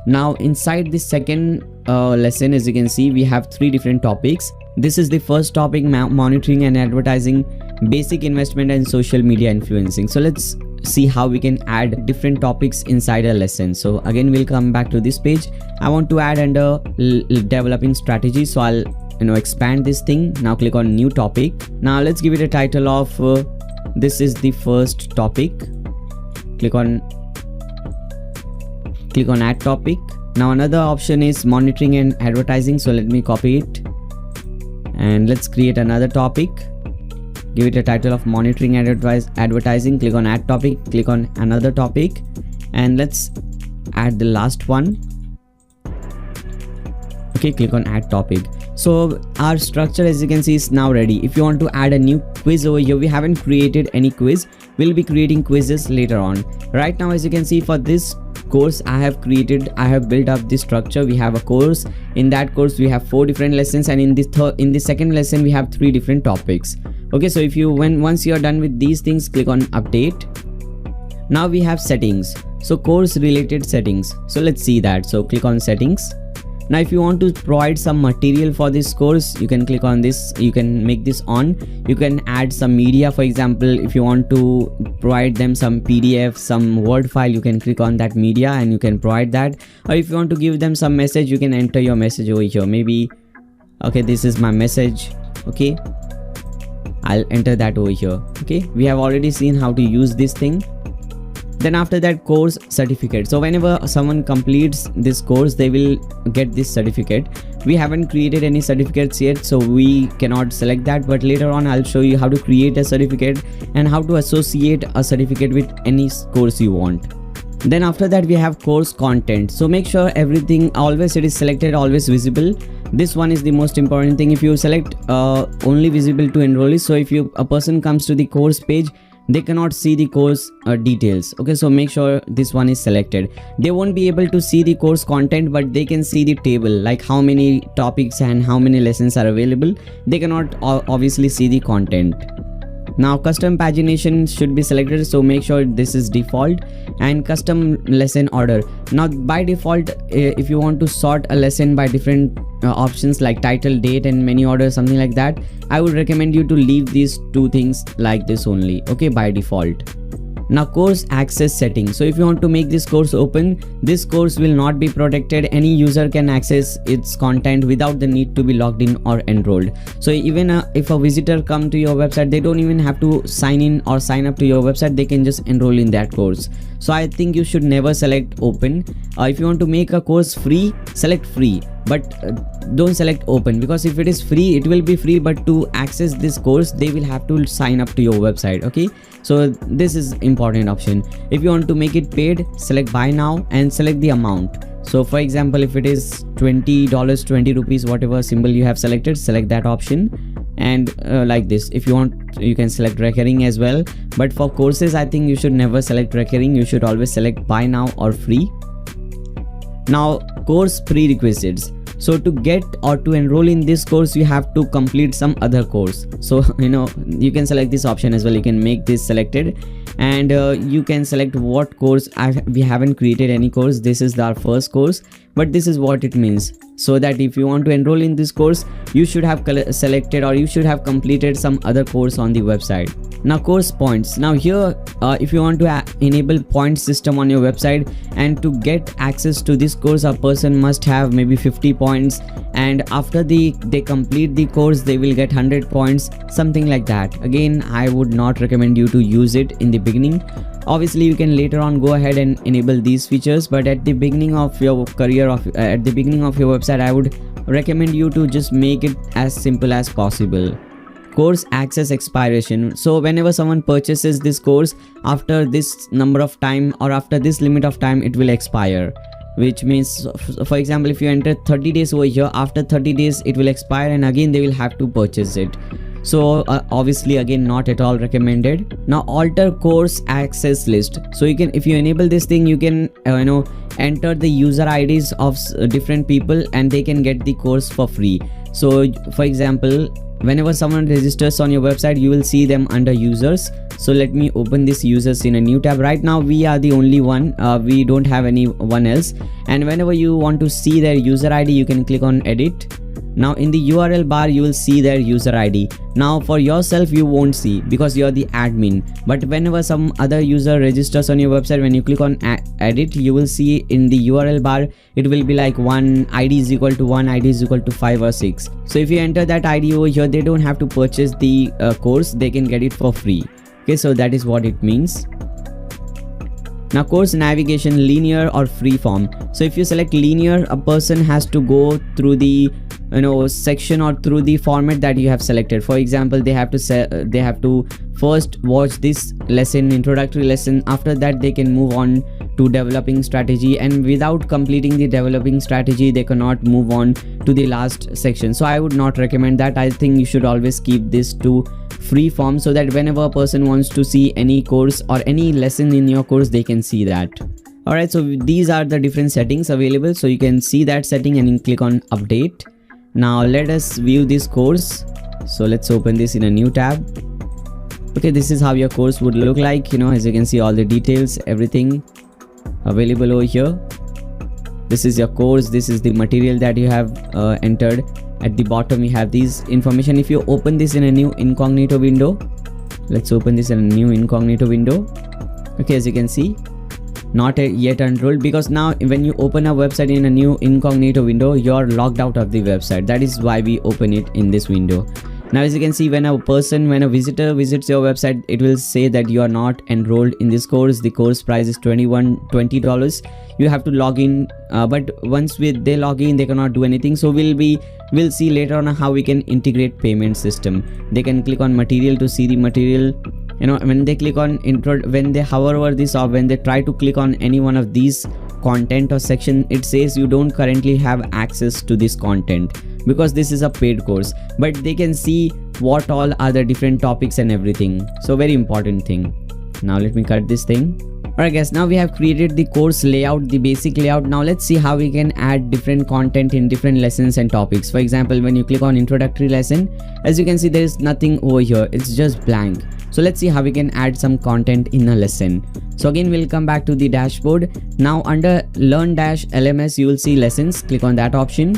Now inside the second lesson, as you can see, we have three different topics. This is the first topic, monitoring and advertising, basic investment and social media influencing. So let's see how we can add different topics inside a lesson. So again, we'll come back to this page. I want to add under developing strategy, so I'll expand this thing. Now click on new topic. Now let's give it a title of this is the first topic. Click on add topic. Now another option is monitoring and advertising, so let me copy it and let's create another topic. Give it a title of monitoring and advertising. Click on add topic, click on another topic, and let's add the last one. Okay, click on add topic. So our structure, as you can see, is now ready. If you want to add a new quiz over here, we haven't created any quiz. We'll be creating quizzes later on. Right now, as you can see, for this course I have built up this structure. We have a course. In that course we have 4 different lessons, and in the second lesson we have 3 different topics. Okay, so once you are done with these things, click on update. Now we have settings, so course related settings. So let's see that. So click on settings. Now if you want to provide some material for this course, you can click on this. You can make this on. You can add some media. For example, if you want to provide them some PDF, some Word file, you can click on that media and you can provide that. Or if you want to give them some message, you can enter your message over here. Maybe, okay, this is my message. Okay, I'll enter that over here. Okay, we have already seen how to use this thing. Then after that, course certificate. So whenever someone completes this course, they will get this certificate. We haven't created any certificates yet, so we cannot select that, but later on I'll show you how to create a certificate and how to associate a certificate with any course you want. Then after that we have course content. So make sure everything always it is selected, always visible. This one is the most important thing. If you select only visible to enrollees, so if a person comes to the course page, they cannot see the course details. Okay, so make sure this one is selected. They won't be able to see the course content, but they can see the table, like how many topics and how many lessons are available. They cannot obviously see the content. Now custom pagination should be selected, so make sure this is default. And custom lesson order. Now by default, if you want to sort a lesson by different options like title, date and menu order, something like that, I would recommend you to leave these 2 things like this only. Okay, by default. Now course access settings. So if you want to make this course open, this course will not be protected. Any user can access its content without the need to be logged in or enrolled. So even if a visitor come to your website, they don't even have to sign in or sign up to your website. They can just enroll in that course. So I think you should never select open. If you want to make a course free, select free, but don't select open, because if it is free, it will be free, but to access this course they will have to sign up to your website. Okay, so this is important option. If you want to make it paid, select buy now and select the amount. So for example, if it is $20, 20 rupees, whatever symbol you have selected, select that option. And like this, if you want, you can select recurring as well, but for courses I think you should never select recurring. You should always select buy now or free. Now course prerequisites. So to get or to enroll in this course, you have to complete some other course. So you can select this option as well. You can make this selected, and you can select what course. We haven't created any course. This is our first course, but this is what it means. So that if you want to enroll in this course, you should have selected or you should have completed some other course on the website. Now course points. Now here if you want to enable point system on your website, and to get access to this course, a person must have maybe 50 points, and after they complete the course, they will get 100 points, something like that. Again, I would not recommend you to use it in the beginning. Obviously you can later on go ahead and enable these features, but at the beginning of your career, at the beginning of your website, I would recommend you to just make it as simple as possible. Course access expiration. So whenever someone purchases this course, after this number of time or after this limit of time, it will expire, which means, for example, if you enter 30 days over here, after 30 days it will expire, and again they will have to purchase it. So obviously again not at all recommended. Now alter course access list. So you can, if you enable this thing, you can enter the user IDs of different people, and they can get the course for free. So for example, whenever someone registers on your website, you will see them under users. So let me open this users in a new tab. Right now we are the only one, we don't have anyone else. And whenever you want to see their user ID, you can click on edit. Now in the URL bar, you will see their user ID. Now for yourself, you won't see because you're the admin, but whenever some other user registers on your website, when you click on edit, you will see in the URL bar, it will be like 1 ID is equal to 1, ID is equal to 5 or 6. So if you enter that ID over here, they don't have to purchase the course, they can get it for free. Okay, so that is what it means. Now course navigation, linear or free form. So if you select linear, a person has to go through the section or through the format that you have selected. For example, they have to first watch this lesson, introductory lesson. After that, they can move on to developing strategy, and without completing the developing strategy, they cannot move on to the last section. So I would not recommend that. I think you should always keep this to free form, so that whenever a person wants to see any course or any lesson in your course, they can see that. Alright, so these are the different settings available. So you can see that setting and you click on update. Now let us view this course. So let's open this in a new tab. Okay, this is how your course would look like. As you can see, all the details, everything available over here. This is your course. This is the material that you have entered. At the bottom, you have these information. If you open this in a new incognito window, let's open this in a new incognito window. Okay, as you can see, not yet enrolled, because now when you open a website in a new incognito window, you're logged out of the website. That is why we open it in this window. Now as you can see, when a visitor visits your website, it will say that you are not enrolled in this course. The course price is $20. You have to log in, but once they log in, they cannot do anything. So we'll see later on how we can integrate payment system. They can click on material to see the material. When they click on when they hover over this, or when they try to click on any one of these content or section, it says you don't currently have access to this content because this is a paid course, but they can see what all are the different topics and everything. So very important thing. Now let me cut this thing. Alright guys, now we have created the course layout, the basic layout. Now let's see how we can add different content in different lessons and topics. For example, when you click on introductory lesson, as you can see, there is nothing over here, it's just blank. So let's see how we can add some content in a lesson. So again, we'll come back to the dashboard. Now under learn-LMS, you will see lessons. Click on that option.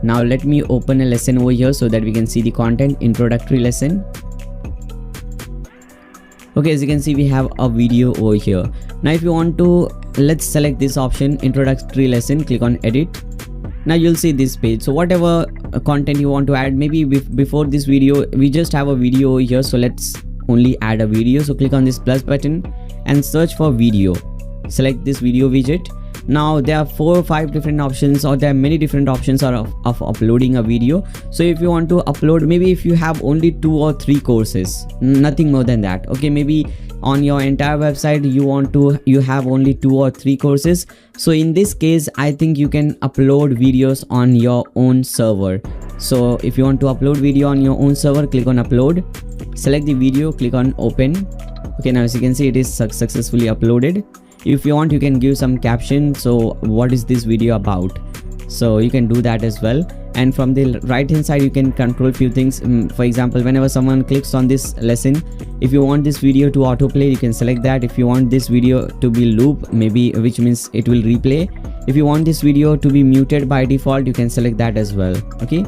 Now let me open a lesson over here so that we can see the content. Introductory lesson. Okay, as you can see, we have a video over here. Now if you want to, let's select this option, introductory lesson. Click on edit. Now you'll see this page. So whatever content you want to add, maybe before this video, we just have a video over here, so let's only add a video. So click on this plus button and search for video. Select this video widget. Now there are 4 or 5 different options, or there are many different options of uploading a video. So if you want to upload, maybe if you have only 2 or 3 courses, nothing more than that. Okay, maybe on your entire website you have only 2 or 3 courses. So in this case, I think you can upload videos on your own server. So if you want to upload video on your own server, click on upload, select the video, click on open. Okay, now as you can see, it is successfully uploaded. If you want, you can give some caption. So what is this video about? so you can do that as well. And from the right hand side you can control few things. For example, whenever someone clicks on this lesson, if you want this video to autoplay, you can select that. If you want this video to be loop, maybe, which means it will replay. If you want this video to be muted by default, you can select that as well. Okay,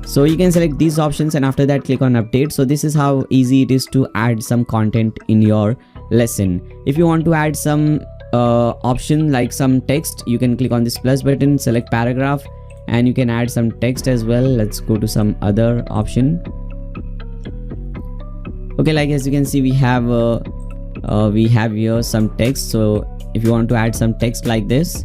so you can select these options and after that click on update. So this is how easy it is to add some content in your lesson. If you want to add some option like some text, you can click on this plus button, select paragraph, and you can add some text as well. Let's go to some other option. Okay, like as you can see, we have here some text. So if you want to add some text like this,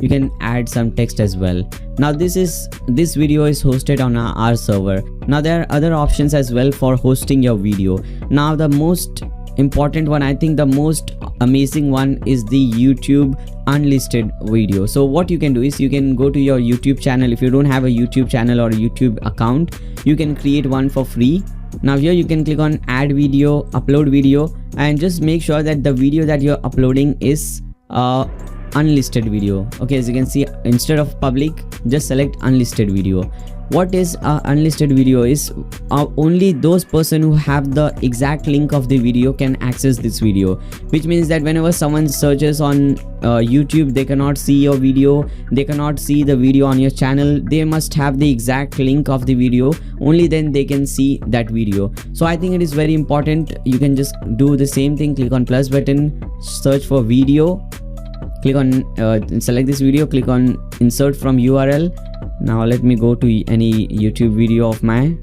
you can add some text as well. Now this video is hosted on our server. Now there are other options as well for hosting your video. Now the most important one, I think the most amazing one, is the YouTube unlisted video. So what you can do is you can go to your YouTube channel. If you don't have a YouTube channel or a YouTube account, you can create one for free. Now here you can click on add video, upload video, and just make sure that the video that you're uploading is unlisted video. Okay, as you can see, instead of public, just select unlisted video. What is unlisted video is only those person who have the exact link of the video can access this video, which means that whenever someone searches on YouTube, they cannot see your video, they cannot see the video on your channel. They must have the exact link of the video, only then they can see that video. So I think it is very important. You can just do the same thing, click on plus button, search for video, click on select this video, click on insert from URL. Now let me go to any YouTube video of mine.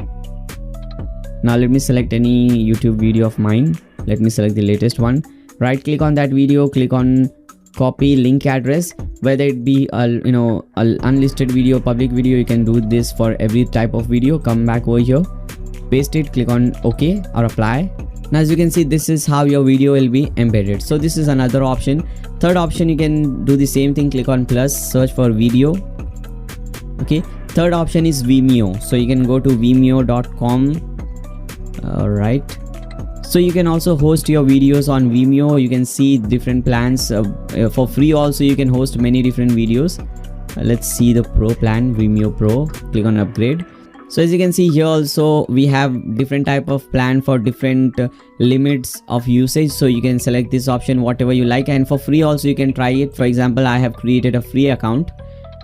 Now let me select any YouTube video of mine. Let me select the latest one. Right click on that video, click on copy link address, whether it be a unlisted video, public video. You can do this for every type of video. Come back over here, paste it, click on OK or apply. Now as you can see, this is how your video will be embedded. So this is another option. Third option, you can do the same thing, click on plus, search for video. Okay, third option is Vimeo. So you can go to vimeo.com. Alright, so you can also host your videos on Vimeo. You can see different plans for free. Also you can host many different videos. Let's see the pro plan, Vimeo Pro. Click on upgrade. So as you can see here, also we have different type of plan for different limits of usage. So you can select this option, whatever you like, and for free also you can try it. For example, I have created a free account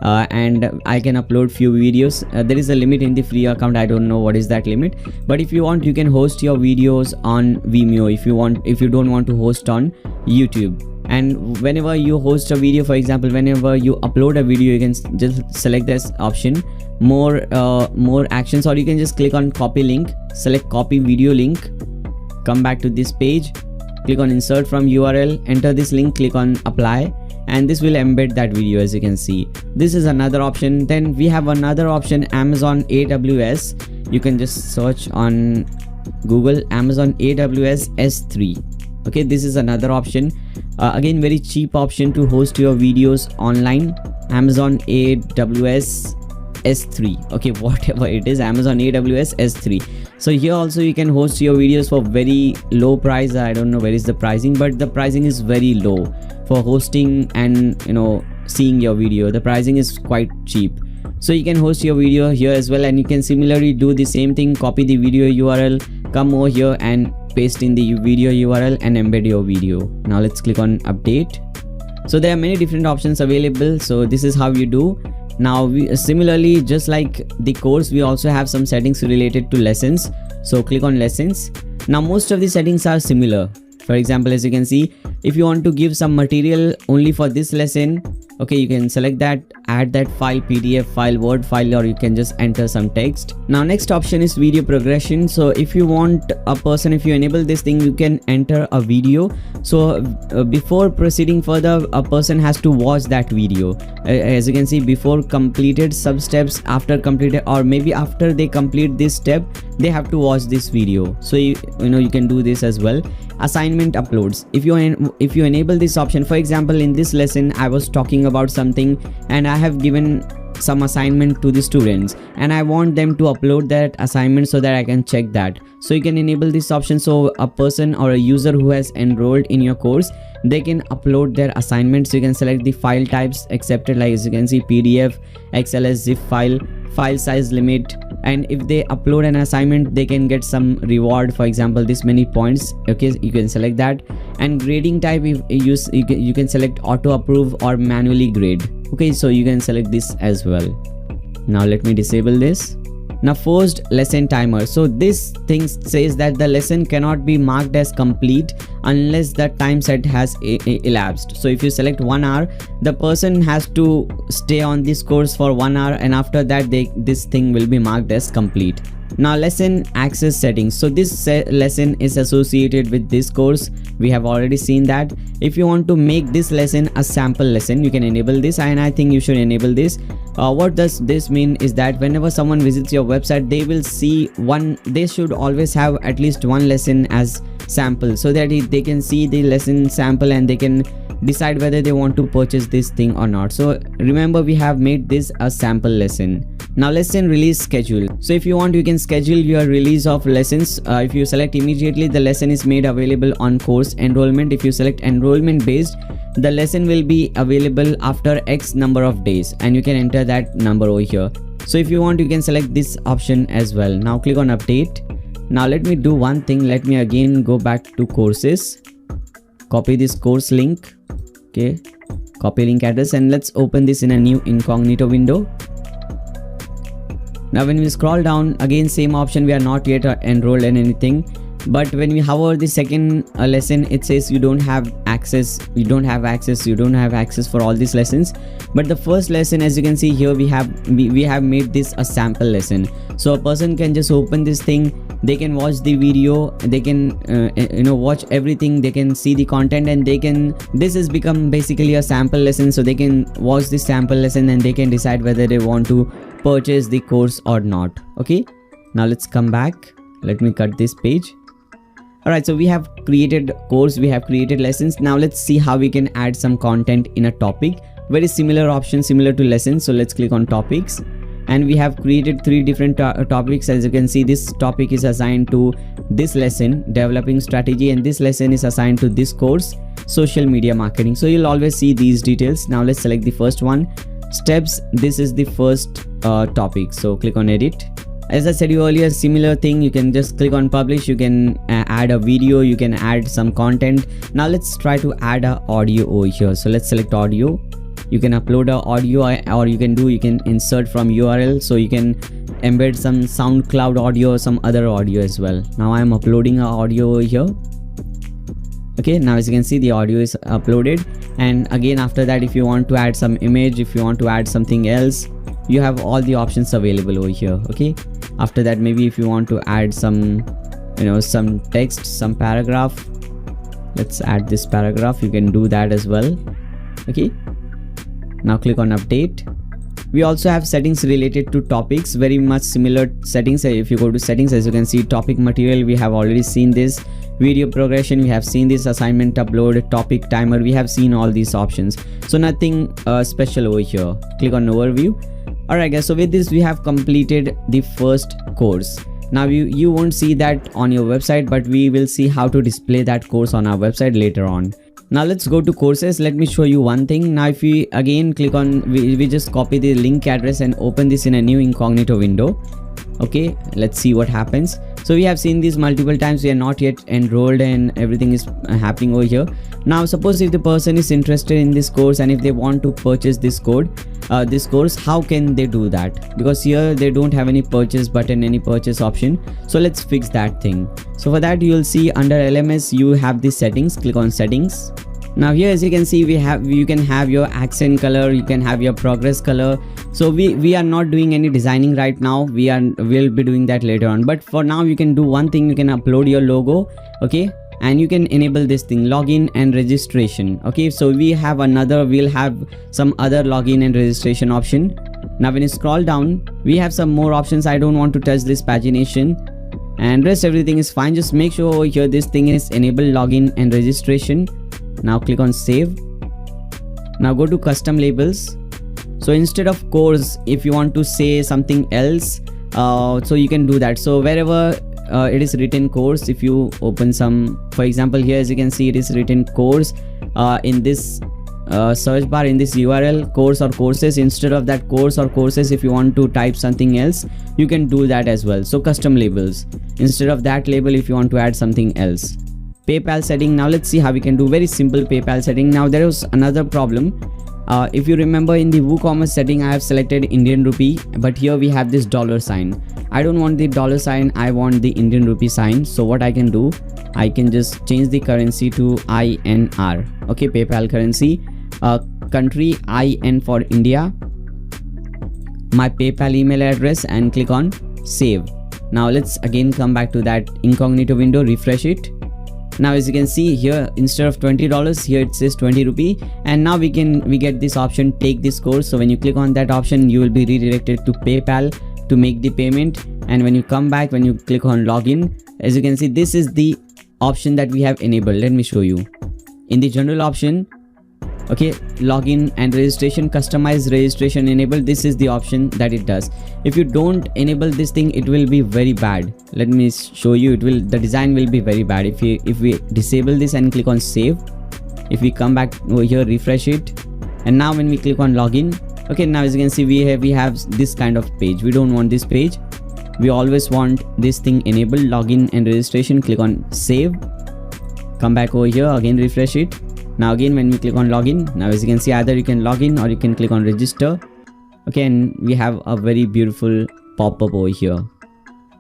and I can upload few videos. There is a limit in the free account. I don't know what is that limit, but if you want, you can host your videos on Vimeo if you don't want to host on YouTube. And whenever you host a video, for example, whenever you upload a video, you can just select this option, more actions, or you can just click on copy link, select copy video link, come back to this page, click on insert from URL, enter this link, click on apply, and this will embed that video. As you can see, this is another option. Then we have another option, Amazon AWS. You can just search on Google Amazon AWS S3. Okay, this is another option. Again, very cheap option to host your videos online. Amazon AWS S3. Okay, whatever it is, Amazon AWS S3. So here also you can host your videos for very low price. I don't know where is the pricing, but the pricing is very low for hosting and seeing your video. The pricing is quite cheap. So you can host your video here as well, and you can similarly do the same thing, copy the video URL, come over here and paste in the video URL and embed your video. Now let's click on update. So there are many different options available. So this is how you do. Now similarly, just like the course, we also have some settings related to lessons. So click on lessons. Now most of the settings are similar. For example, as you can see, if you want to give some material only for this lesson, okay, you can select that, add that file, PDF file, Word file, or you can just enter some text. Now next option is video progression. So if you want a person, if you enable this thing, you can enter a video. So before proceeding further, a person has to watch that video. As you can see, before completed sub steps, after completed, or maybe after they complete this step, they have to watch this video. So you can do this as well. Assignment uploads. If you enable this option, for example, in this lesson I was talking about something and I have given some assignment to the students and I want them to upload that assignment so that I can check that. So you can enable this option, so a person or a user who has enrolled in your course, they can upload their assignments. You can select the file types accepted, like as you can see PDF, XLS, zip file, file size limit, and if they upload an assignment they can get some reward, for example this many points. Okay, you can select that. And grading type, if you can select auto approve or manually grade. Okay, so you can select this as well. Now let me disable this. Now forced lesson timer, so this thing says that the lesson cannot be marked as complete unless the time set has elapsed. So if you select 1 hour, the person has to stay on this course for 1 hour, and after that this thing will be marked as complete. Now lesson access settings, so this lesson is associated with this course, we have already seen that. If you want to make this lesson a sample lesson, you can enable this, and I think you should enable this. What does this mean is that whenever someone visits your website, they will see they should always have at least one lesson as sample, so that they can see the lesson sample and they can decide whether they want to purchase this thing or not. So remember, we have made this a sample lesson. Now lesson release schedule, so if you want, you can schedule your release of lessons. If you select immediately, the lesson is made available on course enrollment. If you select enrollment based, the lesson will be available after X number of days, and you can enter that number over here. So if you want, you can select this option as well. Now click on update. Now let me do one thing, let me again go back to courses, copy this course link, okay, copy link address, and let's open this in a new incognito window. Now when we scroll down, again same option, we are not yet enrolled in anything, but when we hover the second lesson, it says you don't have access for all these lessons. But the first lesson, as you can see here, we have made this a sample lesson, so a person can just open this thing, they can watch the video, they can watch everything, they can see the content, and this has become basically a sample lesson, so they can watch this sample lesson and they can decide whether they want to purchase the course or not. Okay, now let's come back, let me cut this page. Alright, so we have created course, we have created lessons. Now let's see how we can add some content in a topic. Very similar option, similar to lessons. So let's click on topics, and we have created 3 different topics. As you can see, this topic is assigned to this lesson, developing strategy, and this lesson is assigned to this course, social media marketing. So you'll always see these details. Now let's select the first one, steps. This is the first topic, so click on edit. As I said you earlier, similar thing, you can just click on publish, you can add a video, you can add some content. Now let's try to add a audio over here. So let's select audio. You can upload a audio, or you can insert from URL, so you can embed some SoundCloud audio or some other audio as well. Now I am uploading a audio over here. Okay, now as you can see, the audio is uploaded, and again after that, if you want to add some image, if you want to add something else, you have all the options available over here. Okay, after that, maybe if you want to add some some text, some paragraph, let's add this paragraph, you can do that as well. Okay, now click on update. We also have settings related to topics, very much similar settings. If you go to settings, as you can see, topic material, we have already seen this, video progression, we have seen this, assignment upload, topic timer, we have seen all these options, so nothing special over here. Click on overview. Alright guys, so with this we have completed the first course. Now you won't see that on your website, but we will see how to display that course on our website later on. Now let's go to courses. Let me show you one thing. Now if we again click on, we just copy the link address and open this in a new incognito window. Okay, let's see what happens. So we have seen this multiple times, we are not yet enrolled and everything is happening over here. Now suppose if the person is interested in this course and if they want to purchase this course, how can they do that? Because here they don't have any purchase button, any purchase option. So let's fix that thing. So for that, you'll see under LMS you have the settings. Click on settings. Now here, as you can see, you can have your accent color, you can have your progress color. So we are not doing any designing right now, we'll be doing that later on. But for now, you can do one thing, you can upload your logo. Okay, and you can enable this thing, login and registration. Okay, so we'll have some other login and registration option. Now when you scroll down, we have some more options. I don't want to touch this pagination, and rest everything is fine. Just make sure over here this thing is enable login and registration. Now click on save. Now go to custom labels. So instead of course, if you want to say something else, so you can do that. So wherever it is written course, if you open some, for example here, as you can see, it is written course in this search bar, in this URL, course or courses. Instead of that course or courses, if you want to type something else, you can do that as well. So custom labels, instead of that label, if you want to add something else. PayPal setting. Now let's see how we can do very simple PayPal setting. Now there was another problem. If you remember, in the WooCommerce setting, I have selected Indian rupee, but here we have this dollar sign. I don't want the dollar sign, I want the Indian rupee sign. So what I can do, I can just change the currency to INR. Okay, PayPal currency, country IN for India, my PayPal email address, and click on save. Now let's again come back to that incognito window, refresh it. Now as you can see here, instead of $20, here it says 20 rupee, and now we get this option, take this course. So when you click on that option, you will be redirected to PayPal to make the payment. And when you come back, when you click on login, as you can see, this is the option that we have enabled. Let me show you. In the general option, okay, login and registration, customize registration enable, this is the option that it does. If you don't enable this thing, it will be very bad. Let me show you, the design will be very bad. If we disable this and click on save, if we come back over here, refresh it, and now when we click on login, okay, now as you can see, we have this kind of page. We don't want this page, we always want this thing enabled, login and registration. Click on save, come back over here, again refresh it. Now again when we click on login, now as you can see, either you can log in or you can click on register. Okay, and we have a very beautiful pop-up over here.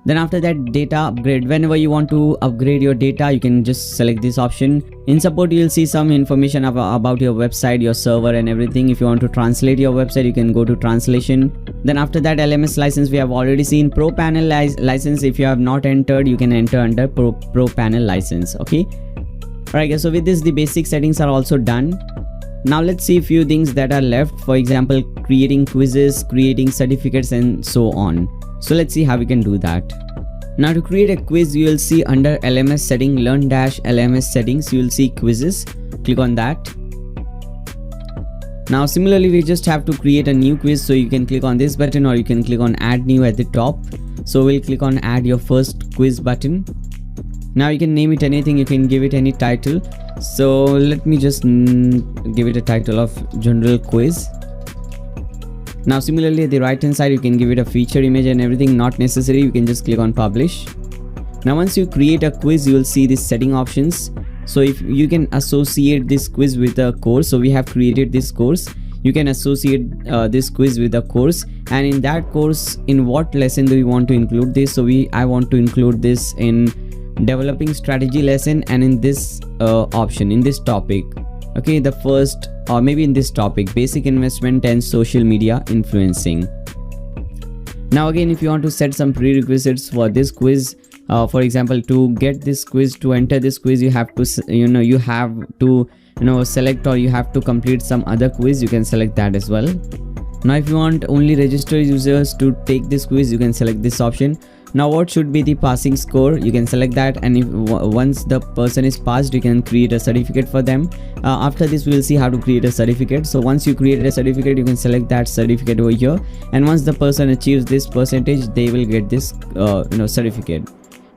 Then after that, data upgrade. Whenever you want to upgrade your data, you can just select this option. In support, you'll see some information about your website, your server and everything. If you want to translate your website, you can go to translation. Then after that, LMS license, we have already seen. Pro panel license, if you have not entered, you can enter under pro panel license. Okay, alright guys, so with this, the basic settings are also done. Now let's see a few things that are left. For example, creating quizzes, creating certificates, and so on. So let's see how we can do that. Now to create a quiz, you will see under LMS setting, learn-LMS settings, you will see quizzes. Click on that. Now similarly, we just have to create a new quiz. So you can click on this button or you can click on add new at the top. So we'll click on add your first quiz button. Now you can name it anything, you can give it any title. So let me just give it a title of general quiz. Now similarly, at the right hand side, you can give it a feature image and everything. Not necessary, you can just click on publish. Now once you create a quiz, you will see these setting options. So if you can associate this quiz with a course, so we have created this course, you can associate this quiz with a course, and in that course, in what lesson do you want to include this? So I want to include this in developing strategy lesson, and in this option, in this topic, okay, the first, or maybe in this topic, basic investment and social media influencing. Now again, if you want to set some prerequisites for this quiz, for example, to get this quiz, to enter this quiz, you have to select, or you have to complete some other quiz, you can select that as well. Now if you want only registered users to take this quiz, you can select this option. Now what should be the passing score, you can select that, and if once the person is passed, you can create a certificate for them. After this, we will see how to create a certificate. So once you create a certificate, you can select that certificate over here, and once the person achieves this percentage, they will get this certificate.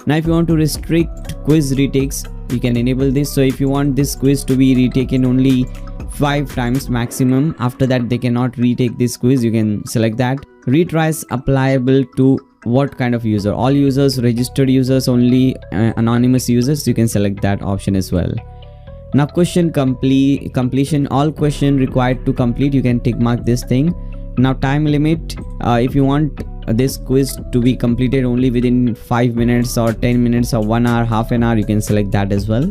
Now if you want to restrict quiz retakes, you can enable this. So if you want this quiz to be retaken only 5 times maximum, after that they cannot retake this quiz, you can select that. Retries applicable to what kind of user? All users, registered users, only anonymous users, you can select that option as well. Now question completion, all question required to complete, you can tick mark this thing. Now time limit, if you want this quiz to be completed only within 5 minutes or 10 minutes or 1 hour, half an hour, you can select that as well.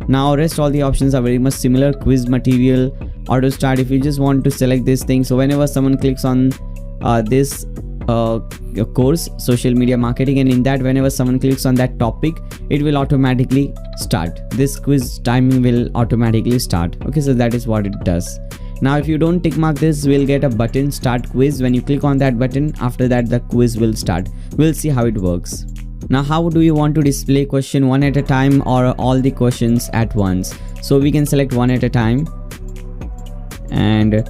Now rest all the options are very much similar. Quiz material, auto start, if you just want to select this thing, so whenever someone clicks on this course, social media marketing, and in that, whenever someone clicks on that topic, it will automatically start. This quiz timing will automatically start. Okay, so that is what it does. Now if you don't tick mark this, we'll get a button, start quiz. When you click on that button, after that the quiz will start. We'll see how it works. Now how do you want to display question one at a time or all the questions at once? So we can select one at a time, and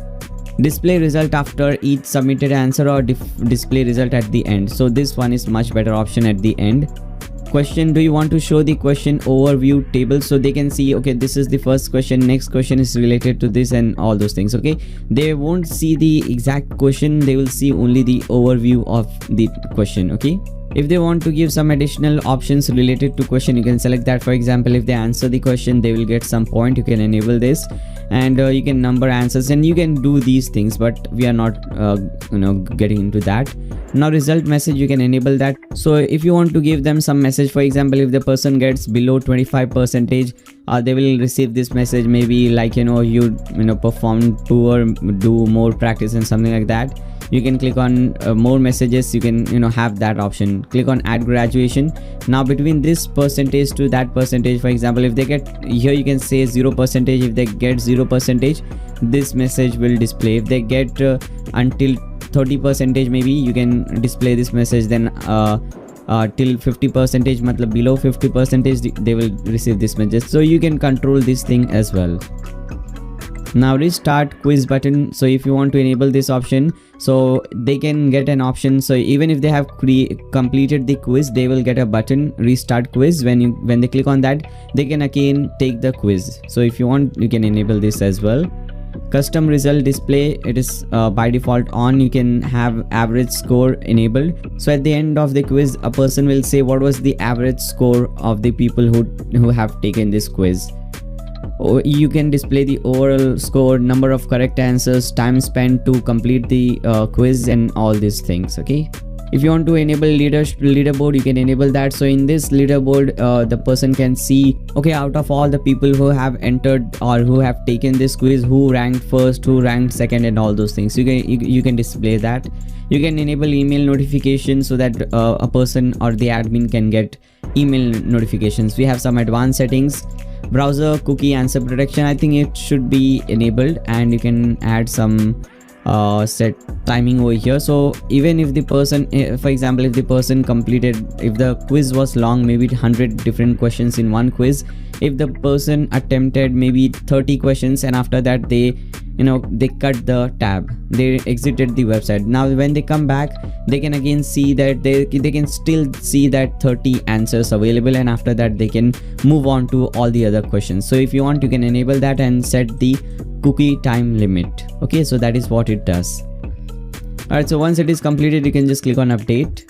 display result after each submitted answer or display result at the end. So this one is much better option at the end. Question, do you want to show the question overview table so they can see, okay, this is the first question, next question is related to this, and all those things. Okay, they won't see the exact question, they will see only the overview of the question. Okay, if they want to give some additional options related to question, you can select that. For example, if they answer the question, they will get some point. You can enable this, and you can number answers, and you can do these things, but we are not getting into that now. Result message, you can enable that. So if you want to give them some message, for example, if the person gets below 25%, they will receive this message, maybe like you perform poor, do more practice and something like that. You can click on more messages, you can have that option. Click on add graduation. Now between this percentage to that percentage, for example, if they get here, you can say 0%. If they get 0%, this message will display. If they get until 30%, maybe you can display this message. Then till 50%, matlab below 50%, they will receive this message. So you can control this thing as well. Now restart quiz button. So if you want to enable this option, so they can get an option. So even if they have completed the quiz, they will get a button restart quiz. When they click on that, they can again take the quiz. So if you want, you can enable this as well. Custom result display, it is by default on. You can have average score enabled. So at the end of the quiz, a person will say what was the average score of the people who have taken this quiz. Or you can display the overall score, number of correct answers, time spent to complete the quiz, and all these things. Okay, if you want to enable leaderboard, you can enable that. So in this leaderboard, the person can see, okay, out of all the people who have entered or who have taken this quiz, who ranked first, who ranked second, and all those things. You can display that. You can enable email notifications so that a person or the admin can get email notifications. We have some advanced settings. Browser cookie answer protection, I think it should be enabled, and you can add some set timing over here. So even if the person, for example, if the person completed, if the quiz was long, maybe 100 different questions in one quiz, if the person attempted maybe 30 questions and after that they cut the tab, they exited the website. Now when they come back, they can again see that they can still see that 30 answers available, and after that they can move on to all the other questions. So if you want, you can enable that and set the cookie time limit. Okay, so that is what it does. Alright, so once it is completed, you can just click on update.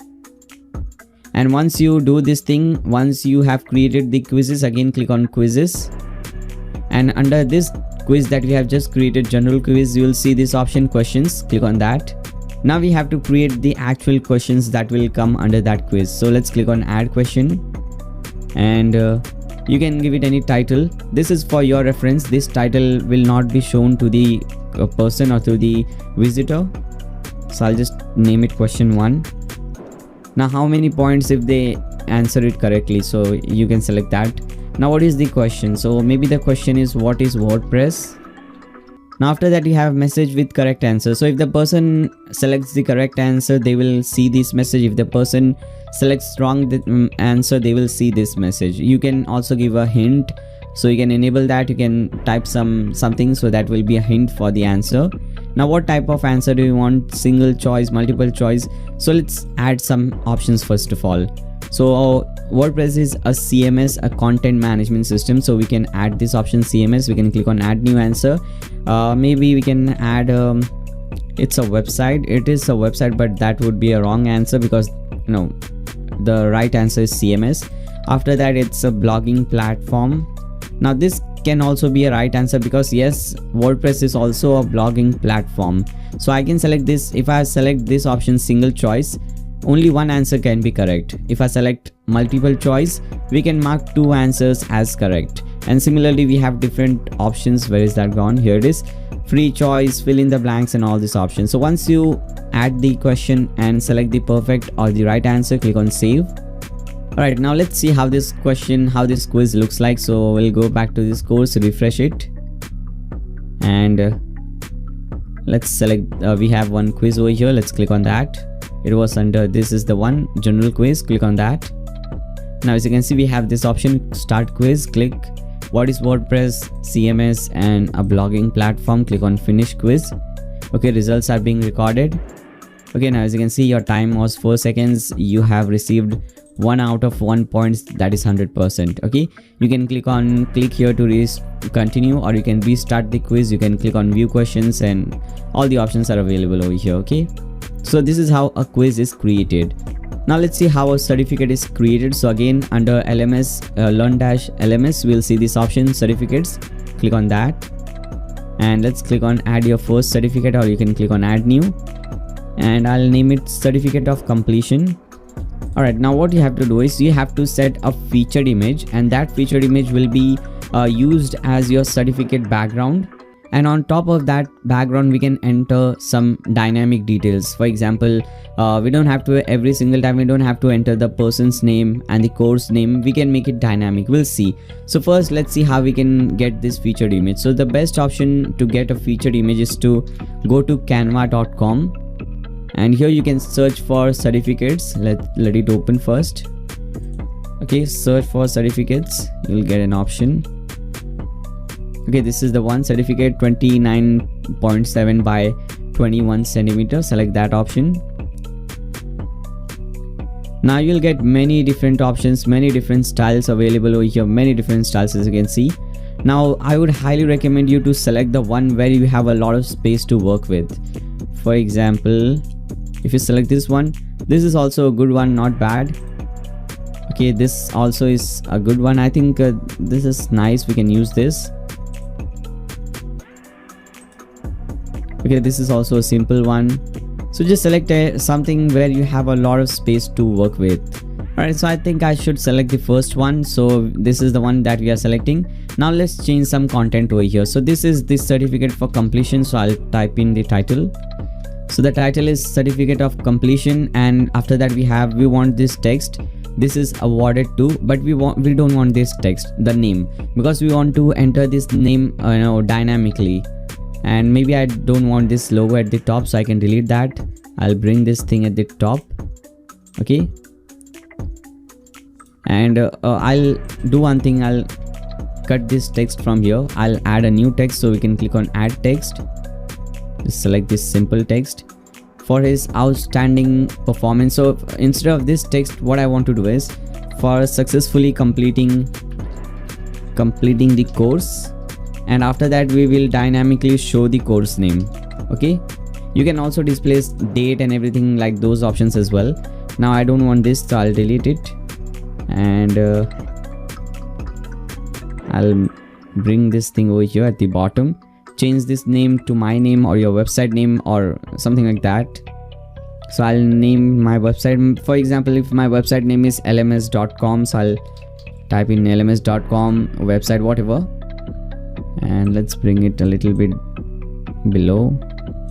And once you do this thing, once you have created the quizzes, again click on quizzes, and under this quiz that we have just created, general quiz, you will see this option questions. Click on that. Now we have to create the actual questions that will come under that quiz. So let's click on add question, and you can give it any title. This is for your reference. This title will not be shown to the person or to the visitor. So I'll just name it question 1. Now how many points if they answer it correctly? So you can select that. Now what is the question? So maybe the question is, what is WordPress? Now after that, you have message with correct answer. So if the person selects the correct answer, they will see this message. If the person selects wrong answer, they will see this message. You can also give a hint, so you can enable that. You can type something, so that will be a hint for the answer. Now what type of answer do you want? Single choice, multiple choice? So let's add some options first of all. So WordPress is a CMS, a content management system. So we can add this option CMS. We can click on add new answer. Maybe we can add it's a website. It is a website, but that would be a wrong answer because the right answer is CMS. After that, it's a blogging platform. Now this can also be a right answer because yes, WordPress is also a blogging platform. So I can select this. If I select this option single choice, only one answer can be correct. If I select multiple choice, we can mark 2 answers as correct. And similarly, we have different options. Where is that gone? Here it is. Free choice, fill in the blanks, and all these options. So once you add the question and select the perfect or the right answer, click on save. Alright, now let's see how this quiz looks like. So we'll go back to this course, refresh it, and let's select, we have one quiz over here. Let's click on that. It was under, this is the one, general quiz. Click on that. Now as you can see, we have this option, start quiz. Click what is WordPress, CMS, and a blogging platform. Click on finish quiz. Okay, results are being recorded. Okay, now as you can see, your time was 4 seconds. You have received 1 out of 1 points, that is 100%. Okay, you can click here to continue, or you can restart the quiz. You can click on view questions, and all the options are available over here. Okay, so this is how a quiz is created. Now let's see how a certificate is created. So again, under LMS, learn-LMS, we'll see this option, certificates. Click on that, and let's click on add your first certificate, or you can click on add new, and I'll name it certificate of completion. Alright, now what you have to do is you have to set a featured image, and that featured image will be used as your certificate background, and on top of that background we can enter some dynamic details. For example, we don't have to, every single time we don't have to enter the person's name and the course name. We can make it dynamic. We'll see. So first let's see how we can get this featured image. So the best option to get a featured image is to go to canva.com, and here you can search for certificates. Let it open first. Okay, search for certificates, you'll get an option. Okay, this is the one, certificate 29.7 by 21 centimeters. Select that option. Now you'll get many different options, many different styles available over here, many different styles as you can see. Now I would highly recommend you to select the one where you have a lot of space to work with. For example, if you select this one, this is also a good one, not bad. Okay, this also is a good one. I think this is nice, we can use this. Okay, this is also a simple one. So just select something where you have a lot of space to work with. Alright, so I think I should select the first one. So this is the one that we are selecting. Now let's change some content over here. So this is the certificate for completion, so I'll type in the title. So the title is certificate of completion, and after that we want this text. This is awarded to, but we don't want this text, the name, because we want to enter this name dynamically. And maybe I don't want this logo at the top, so I can delete that. I'll bring this thing at the top. Okay, and I'll do one thing, I'll cut this text from here. I'll add a new text, so we can click on add text. Just select this simple text for his outstanding performance. So instead of this text, what I want to do is for successfully completing the course, and after that we will dynamically show the course name. Okay, you can also display date and everything like those options as well. Now I don't want this, so I'll delete it, and I'll bring this thing over here at the bottom. Change this name to my name or your website name or something like that. So I'll name my website, for example, if my website name is lms.com, so I'll type in lms.com website, whatever, and let's bring it a little bit below.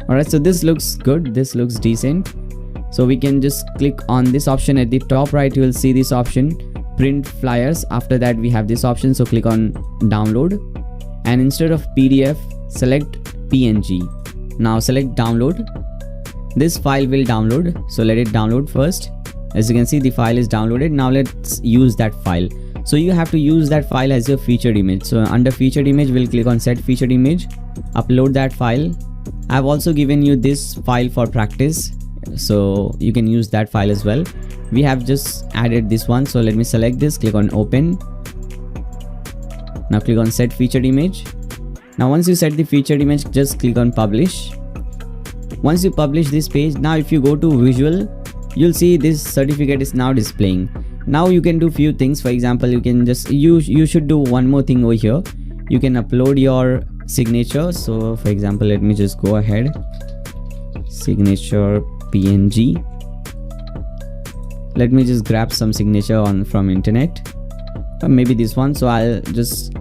Alright, so this looks good, this looks decent. So we can just click on this option at the top right. You will see this option, print flyers. After that we have this option, so click on download, and instead of PDF select PNG. Now select download. This file will download, so let it download first. As you can see, the file is downloaded. Now let's use that file. So you have to use that file as your featured image. So under featured image, we'll click on set featured image, upload that file. I've also given you this file for practice, so you can use that file as well. We have just added this one, so let me select this, click on open. Now click on set featured image. Now once you set the featured image, just click on publish. Once you publish this page, now if you go to visual, you'll see this certificate is now displaying. Now you can do few things. For example, you can just you should do one more thing over here. You can upload your signature. So for example, let me just go ahead, signature PNG. Let me just grab some signature from internet, or maybe this one. So I'll just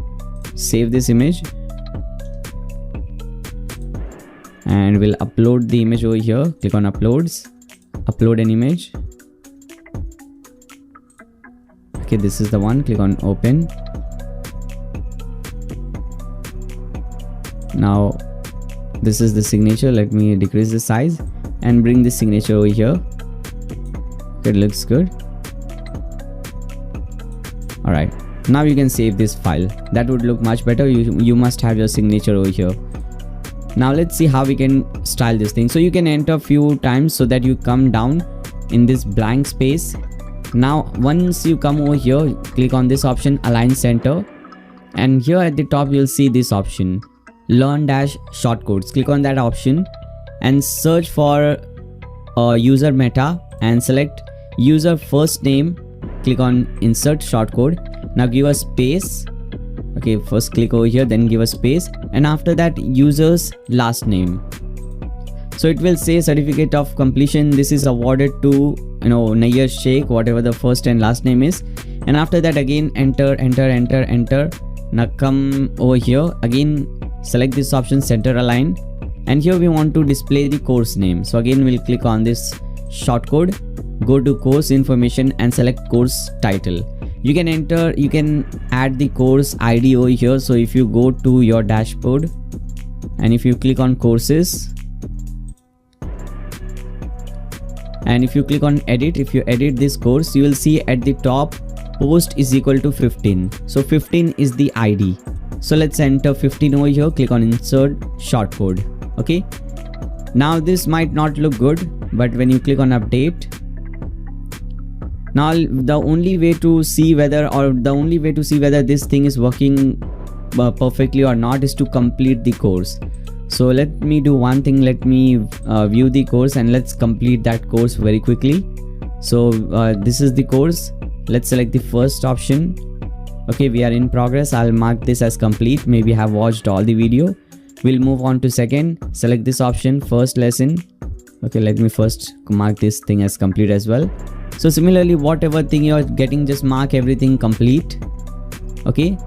save this image and we'll upload the image over here. Click on uploads, upload an image. Okay, this is the one. Click on open. Now this is the signature. Let me decrease the size and bring this signature over here. It looks good. All right, now you can save this file. That would look much better. You must have your signature over here. Now let's see how we can style this thing. So you can enter a few times so that you come down in this blank space. Now once you come over here, click on this option, align center, and here at the top you'll see this option, learn dash shortcodes. Click on that option and search for user meta and select user first name. Click on insert shortcode. Now give a space. Okay, first click over here, then give a space, and after that user's last name. So it will say certificate of completion, this is awarded to Nayyar Sheikh, whatever the first and last name is. And after that again enter. Now come over here, again select this option, center align, and here we want to display the course name. So again we'll click on this shortcode, go to course information and select course title. You can add the course ID over here. So if you go to your dashboard and if you click on courses and if you click on edit, if you edit this course, you will see at the top post is equal to 15. So 15 is the ID. So let's enter 15 over here, click on insert shortcode. Okay, now this might not look good, but when you click on update, now the only way to see whether this thing is working perfectly or not is to complete the course. So let me do one thing, let me view the course and let's complete that course very quickly. So this is the course, let's select the first option. Okay, we are in progress. I'll mark this as complete, maybe have watched all the video. We'll move on to second, select this option, first lesson. Okay, let me first mark this thing as complete as well. So similarly, whatever thing you're getting, just mark everything complete. Okay,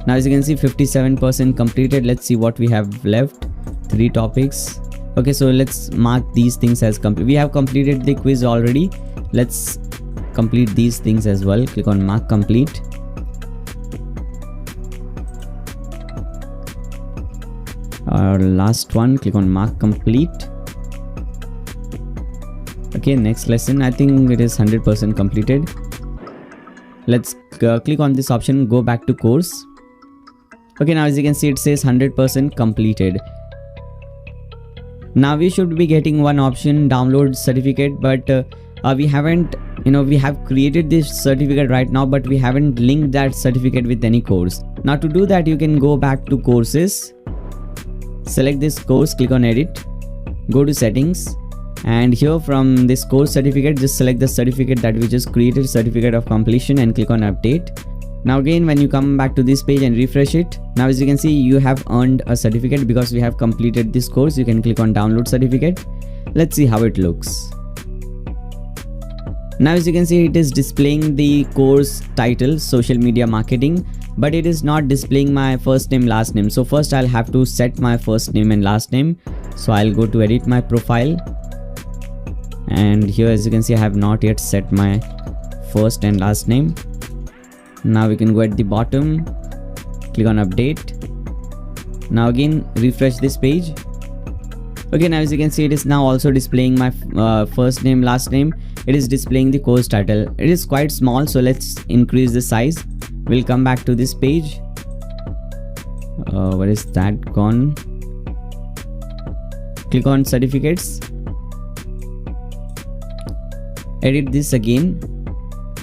now as you can see 57% completed. Let's see what we have left, 3 topics. Okay, so let's mark these things as complete. We have completed the quiz already. Let's complete these things as well. Click on mark complete. Our last one, click on mark complete. Okay, next lesson, I think it is 100% completed. Let's click on this option, go back to course. Okay, now as you can see it says 100% completed. Now we should be getting one option, download certificate, but we haven't, we have created this certificate right now, but we haven't linked that certificate with any course. Now to do that, you can go back to courses, select this course, click on edit, go to settings, and here from this course certificate, just select the certificate that we just created, certificate of completion, and click on update. Now again, when you come back to this page and refresh it, now as you can see you have earned a certificate because we have completed this course. You can click on download certificate. Let's see how it looks. Now as you can see, it is displaying the course title, social media marketing, but it is not displaying my first name, last name. So first I'll have to set my first name and last name. So I'll go to edit my profile, and here as you can see I have not yet set my first and last name. Now we can go at the bottom, click on update. Now again refresh this page. Okay, now as you can see it is now also displaying my first name, last name. It is displaying the course title. It is quite small, so let's increase the size. We'll come back to this page. Where is that gone? Click on certificates, edit this again.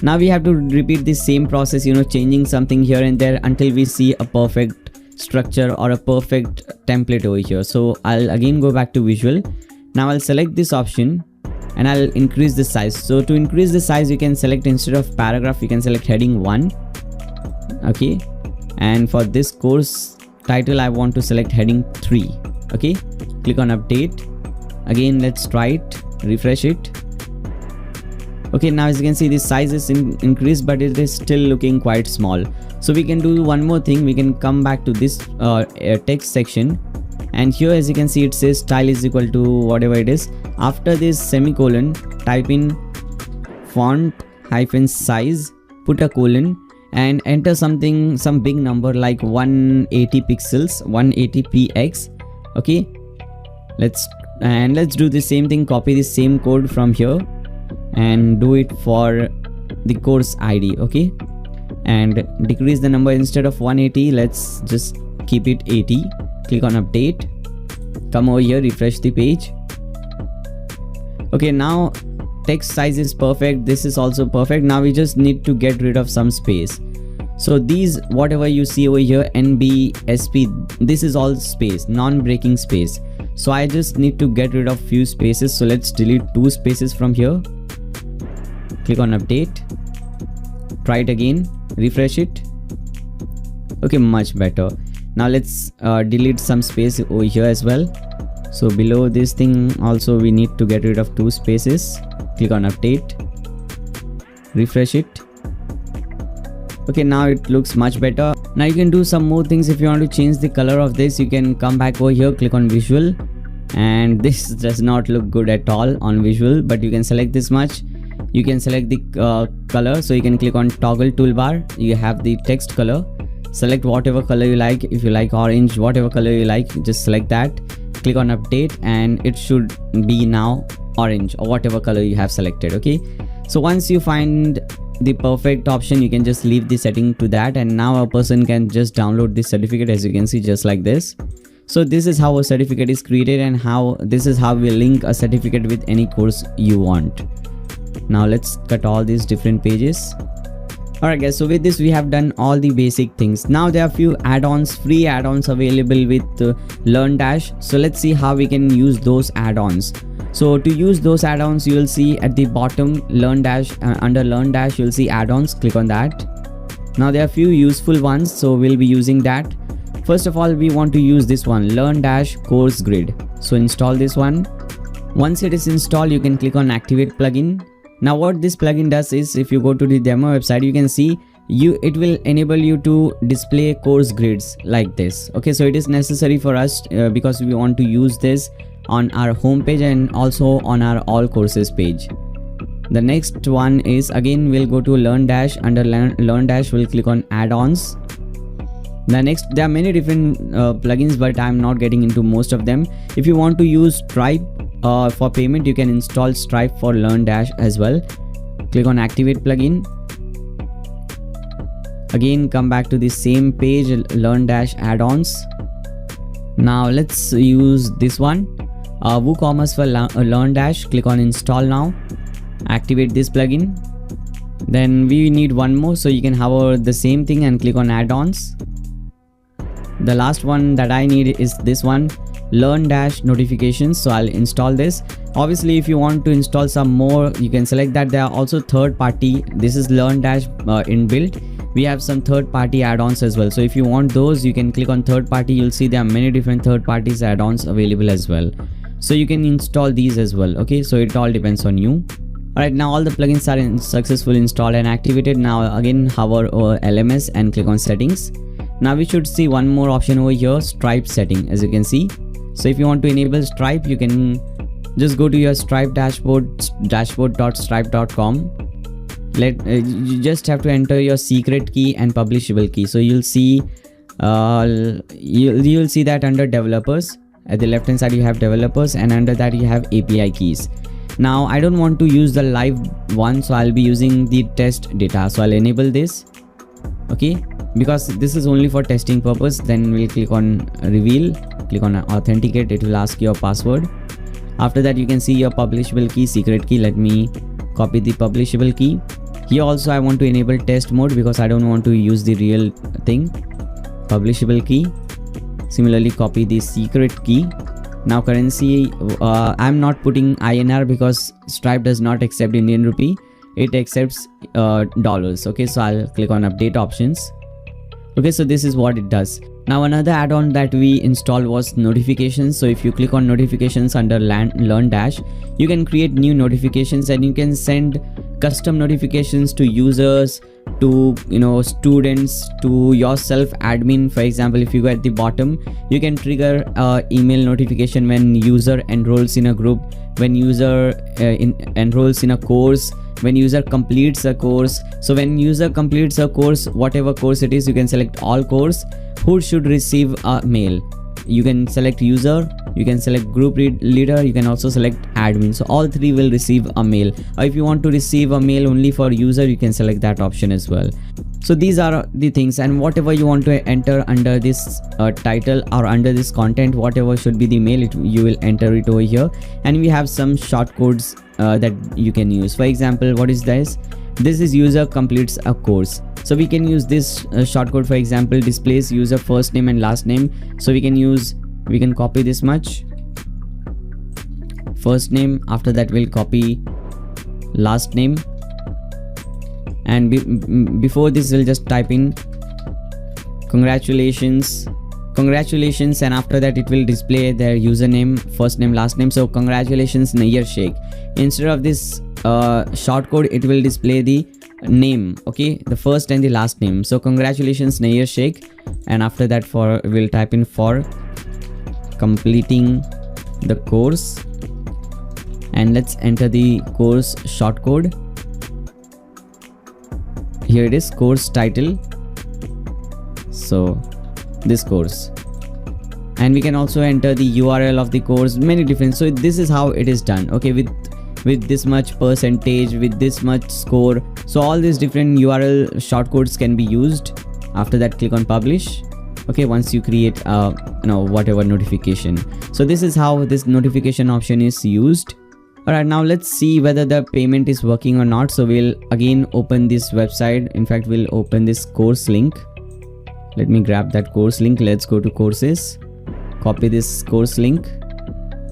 Now we have to repeat the same process, changing something here and there until we see a perfect structure or a perfect template over here. So I'll again go back to visual. Now I'll select this option and I'll increase the size. So to increase the size, you can select, instead of paragraph, you can select heading 1. Okay, and for this course title I want to select heading 3. Okay, click on update. Again let's try it, refresh it. Okay, now as you can see this size is increased, but it is still looking quite small. So we can do one more thing. We can come back to this text section, and here as you can see it says style is equal to whatever it is. After this semicolon, type in font hyphen size, put a colon, and enter some big number like 180 pixels, 180px. Okay, let's do the same thing. Copy the same code from here and do it for the course ID. Okay, and decrease the number. Instead of 180, let's just keep it 80. Click on update. come over here, refresh the page. Okay, now text size is perfect, this is also perfect. Now we just need to get rid of some space. So these, whatever you see over here, NB, SP, this is all space, non-breaking space. So I just need to get rid of few spaces. So let's delete 2 spaces from here. Click on update, try it again, refresh it. Okay, much better. Now let's delete some space over here as well. So below this thing also we need to get rid of 2 spaces. Click on update, refresh it. Okay, now it looks much better. Now you can do some more things. If you want to change the color of this, you can come back over here, click on visual, and this does not look good at all on visual, but you can select this much. You can select the color, so you can click on toggle toolbar. You have the text color, select whatever color you like. If you like orange, whatever color you like, just select that, click on update, and it should be now orange or whatever color you have selected. Okay, so once you find the perfect option, you can just leave the setting to that, and now a person can just download this certificate, as you can see, just like this. So this is how a certificate is created, and this is how we link a certificate with any course you want. Now let's cut all these different pages. Alright guys, so with this we have done all the basic things. Now there are few add-ons, free add-ons available with LearnDash. So let's see how we can use those add-ons. So to use those add-ons, you will see at the bottom LearnDash, under LearnDash you'll see add-ons. Click on that. Now there are few useful ones, so we'll be using that. First of all, we want to use this one, LearnDash Course Grid. So install this one. Once it is installed, you can click on activate plugin. Now what this plugin does is, if you go to the demo website, you can see it will enable you to display course grids like this. Okay, so it is necessary for us because we want to use this on our home page and also on our all courses page. The next one is, again we'll go to LearnDash. Under LearnDash we'll click on add-ons. The next, there are many different plugins, but I'm not getting into most of them. If you want to use Stripe for payment, you can install Stripe for LearnDash as well. Click on activate plugin. Again, come back to the same page, LearnDash add-ons. Now let's use this one, WooCommerce for LearnDash. Click on install now. Activate this plugin. Then we need one more, so you can hover the same thing and click on add-ons. The last one that I need is this one, LearnDash notifications. So I'll install this. Obviously, if you want to install some more, you can select that. There are also third party. This is LearnDash inbuilt. We have some third party add-ons as well. So if you want those, you can click on third party. You'll see there are many different third parties add-ons available as well. So you can install these as well. Okay, so it all depends on you. Alright, now all the plugins are successfully installed and activated. Now again, hover over LMS and click on settings. Now we should see one more option over here, Stripe setting, as you can see. So if you want to enable Stripe, you can just go to your Stripe dashboard.stripe.com. You just have to enter your secret key and publishable key. So you'll see you'll see that under developers, at the left hand side you have developers, and under that you have API keys. Now I don't want to use the live one, so I'll be using the test data. So I'll enable this, okay, because this is only for testing purpose. Then we'll click on reveal, click on authenticate. It will ask your password. After that you can see your publishable key, secret key. Let me copy the publishable key. Here also I want to enable test mode because I don't want to use the real thing. Publishable key. Similarly, copy the secret key. Now currency, I'm not putting INR because Stripe does not accept Indian rupee. It accepts dollars. Okay, so I'll click on update options. Okay, so this is what it does. Now another add-on that we installed was notifications. So if you click on notifications under LearnDash, you can create new notifications and you can send custom notifications to users, to students, to yourself admin. For example, if you go at the bottom, you can trigger email notification when user enrolls in a group, when user enrolls in a course, when user completes a course. So when user completes a course, whatever course it is, you can select all course, who should receive a mail. You can select user, you can select group leader, you can also select admin. So all three will receive a mail. Or if you want to receive a mail only for user, you can select that option as well. So these are the things, and whatever you want to enter under this title or under this content, whatever should be the mail, you will enter it over here. And we have some shortcodes that you can use. For example, what is this? This is user completes a course. So we can use this shortcode. For example, displays user first name and last name. So we can copy this much, first name, after that we'll copy last name, and before this we'll just type in congratulations, and after that it will display their username, first name, last name. So congratulations Nayyar Sheikh. Instead of this shortcode, it will display the name, okay, the first and the last name. So congratulations Nayyar Sheikh, and after that we'll type in for completing the course, and let's enter the course shortcode. Here it is, course title, so this course, and we can also enter the URL of the course, many different. So this is how it is done, okay, with this much percentage, with this much score. So all these different URL shortcodes can be used. After that, click on publish, okay, once you create whatever notification. So this is how this notification option is used. Alright, now let's see whether the payment is working or not. So we'll again open this website. In fact, we'll open this course link. Let me grab that course link. Let's go to courses, copy this course link,